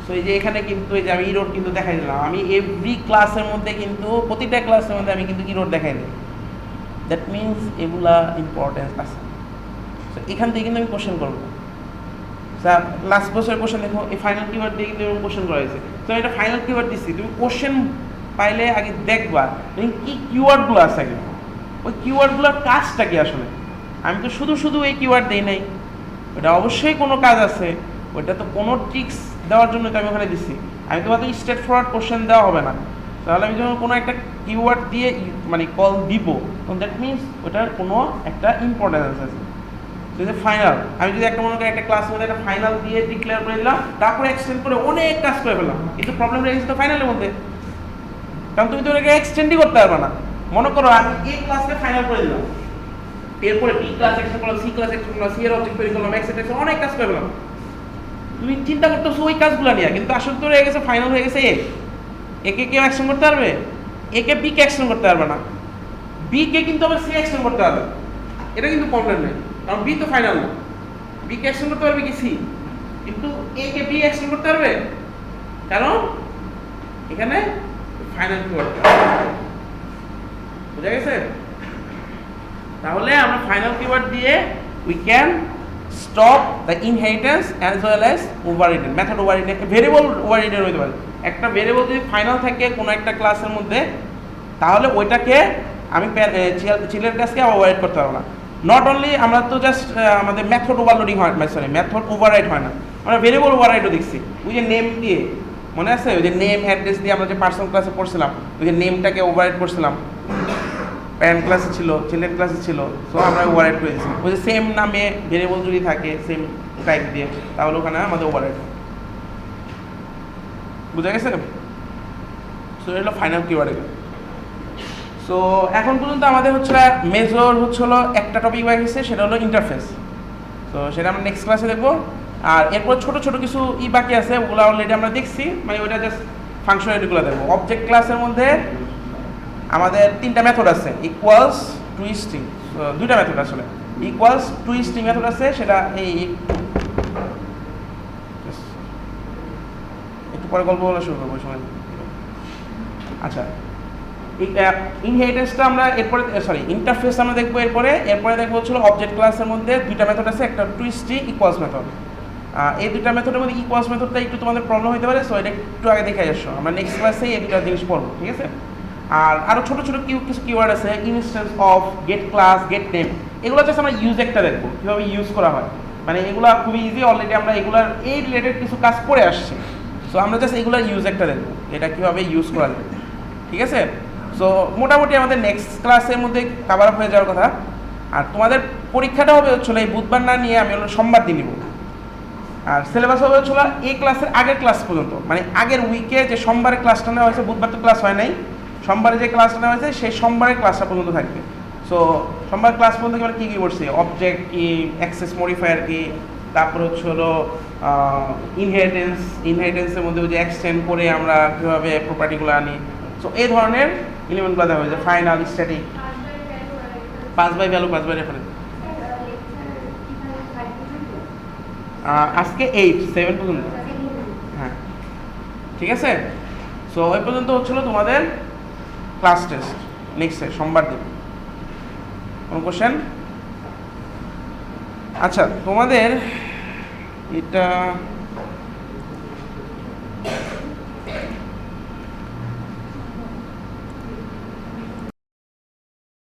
সো এই যে এখানে কিন্তু এই যে আমি ইরোড কিন্তু দেখাই দিলাম, আমি এভরি ক্লাসের মধ্যে কিন্তু প্রতিটা ক্লাসের মধ্যে আমি কিন্তু ইরোড দেখাই দিই, দ্যাট মিনস এগুলা ইম্পর্টেন্স আছে। সো এখান থেকে কিন্তু আমি কোশ্চেন করবো। স্যার লাস্ট বছরের কোশ্চেন দেখো, এই ফাইনাল কিওয়ার্ড দিয়ে কিন্তু এরকম কোশ্চেন করা হয়েছে। তো এটা ফাইনাল কিওয়ার্ড দিচ্ছি, তুমি কোশ্চেন পাইলে আগে দেখবা কি কিওয়ার্ডগুলো আছে আগে, ওই কিওয়ার্ডগুলোর কাজটা কি আসলে। আমি তো শুধু শুধু এই কিওয়ার্ড দিই নাই, ওটা অবশ্যই কোনো কাজ আছে, ওইটা তো কোনো ট্রিক্স দেওয়ার জন্য তো আমি ওখানে দিচ্ছি। আমি তোমার তো স্ট্রেট ফরওয়ার্ড কোশ্চেন দেওয়া হবে না, তাহলে আমি যখন কোনো একটা কিওয়ার্ড দিয়ে মানে কল দিব, তখন দ্যাট মিনস ওটার কোনো একটা ইম্পর্টেন্স আছে। যদি ফাইনাল, আমি যদি একটা মনে করি একটা ক্লাসের মধ্যে একটা ফাইনাল দিয়ে ডিক্লেয়ার করে দিলাম, তারপরে এক্সটেন্ড করে অনেক কাজ করে ফেললাম, কিন্তু প্রবলেম রয়ে গেছে তো ফাইনালের মধ্যে, কারণ তুমি তো ওটাকে এক্সটেন্ডই করতে পারবে না। মনে করো আমি এই ক্লাসকে ফাইনাল করে দিলাম, এরপরে বি ক্লাস এক্সটেন্ড করলাম, সি ক্লাস এক্সটেন্ড করলাম, সি এর অবজেক্ট তৈরি করলাম, এক্সেট্রা অনেক কাজ করে ফেললাম। তুমি চিন্তা করতেছো ওই কাজগুলো নিয়ে, কিন্তু আসলে তো হয়ে গেছে ফাইনাল হয়ে গেছে একে কেউ এক্সটেন্ড করতে পারবে, একে বি কে এক্সটেন্ড করতে পারবে না, বি কে কিন্তু আবার সি এক্সটেন্ড করতে পারবে, এটা কিন্তু প্রবলেম নেই, কারণ বি তো ফাইনাল না। বি কে এক্সটেন্ড করতে পারবে কি সি, কিন্তু এ কে বি এক্সটেন্ড করতে পারবে, কারণ এখানে ফাইনাল কিওয়ার্ড। বুঝা গেছে। তাহলে আমরা ফাইনাল কিওয়ার্ড দিয়ে we can stop the inheritance as well as overridden, method overridden, variable overridden হতে পারে। একটা ভেরিয়েবল যদি ফাইনাল থাকে কোনো একটা ক্লাসের মধ্যে, তাহলে ওইটাকে আমি চিলের কাছকে ওভাররাইড করতে পারবো না। নট অনলি আমরা তো জাস্ট আমাদের মেথড ওভারলোডিং হয়, সরি মেথড ওভাররাইড হয় না, আমরা ভেরিয়েবল ওভাররাইডও দেখছি। ওই যে নেম দিয়ে, মনে আছে ওই যে নেম অ্যাড্রেস দিয়ে আমরা যে পার্সোনাল ক্লাসে পড়ছিলাম, ওই যে নেমটাকে ওভাররাইড করছিলাম, প্যারেন্ট ক্লাসে ছিল, চিলড্রেন ক্লাসে ছিল, সো আমরা ওভাররাইড করে দিয়েছি। ওই যে সেম নামে ভেরিয়েবল যদি থাকে সেম টাইপ দিয়ে, তাহলে ওখানে আমাদের ওভাররাইড হয়। বুঝা গেছে। সো এটা হলো ফাইনাল কিওয়ার্ড। সো এখন পর্যন্ত আমাদের হচ্ছে মেজর হচ্ছে হলো একটা টপিক হয়ে গেছে, সেটা হলো ইন্টারফেস। তো সেটা আমরা নেক্সট ক্লাসে দেখবো। আর এরপর ছোটো ছোটো কিছু বাকি আছে, ওগুলো অলরেডি আমরা দেখছি, মানে ওইটা জাস্ট ফাংশনালিটিগুলো দেখবো। অবজেক্ট ক্লাসের মধ্যে আমাদের তিনটা মেথড আছে, ইকুয়ালস, টুইস্টিং, দুইটা মেথড আসলে, ইকুয়ালস টুইস্টিং মেথড আছে, সেটা এই একটু পরে গল্প বলা শুরু করবো সময়। আচ্ছা, ইনহেরিটেন্সটা আমরা এরপরে, সরি ইন্টারফেস আমরা দেখবো এরপরে দেখবো হচ্ছিল অবজেক্ট ক্লাসের মধ্যে দুইটা মেথড আছে, একটা টুইস্টিং, ইকুয়ালস মেথড। এই দুইটা মেথডের মধ্যে ইকুয়ালস মেথডটা একটু তোমাদের প্রবলেম হতে পারে, সো এটা একটু আগে দেখে আসো, আমরা নেক্সট ক্লাসে এই দুটা জিনিস পড়বো, ঠিক আছে। আর আরও ছোটো ছোটো কিছু কিওয়ার্ড আছে, instance of, get class, get name, এগুলো জাস্ট আমরা ইউজ একটা দেখবো কীভাবে ইউজ করা হয়, মানে এগুলো খুবই ইজি, অলরেডি আমরা এগুলার এই রিলেটেড কিছু কাজ করে আসছি। সো আমরা জাস্ট এগুলোর ইউজ একটা দেখবো, এটা কীভাবে ইউজ করা যায়, ঠিক আছে। সো মোটামুটি আমাদের নেক্সট ক্লাসের মধ্যে কভার আপ হয়ে যাওয়ার কথা। আর তোমাদের পরীক্ষাটা হবে হচ্ছিলো এই বুধবার না নিয়ে আমি হলো সোমবার দিন নিব। আর সিলেবাস হবে হচ্ছিলো এই ক্লাসের আগের ক্লাস পর্যন্ত, মানে আগের উইকে যে সোমবারে ক্লাসটা নেওয়া হয়েছে, বুধবার তো ক্লাস হয় নাই, সোমবারে যে ক্লাসটা নেওয়া হয়েছে সেই সোমবারের ক্লাসটা পর্যন্ত থাকবে। সো সোমবার ক্লাস পর্যন্ত আমরা কী কী করছি, অবজেক্ট কি, অ্যাক্সেস মডিফায়ার কি, তারপর হচ্ছে হলো ইনহেরিটেন্সের মধ্যে যে এক্সটেন্ড করে আমরা কীভাবে প্রপার্টিগুলো আনি, সো এই ধরনের এলিমেন্টগুলো দেখা হয়েছে, final, static. 5 by value 5 by reference. আজকে 7 পর্যন্ত। হ্যাঁ ঠিক আছে। সো ওই পর্যন্ত হচ্ছিল তোমাদের ক্লাস টেস্ট, নেক্সট সোমবার দিন। কোনো কোশ্চেন? আচ্ছা তোমাদের এটা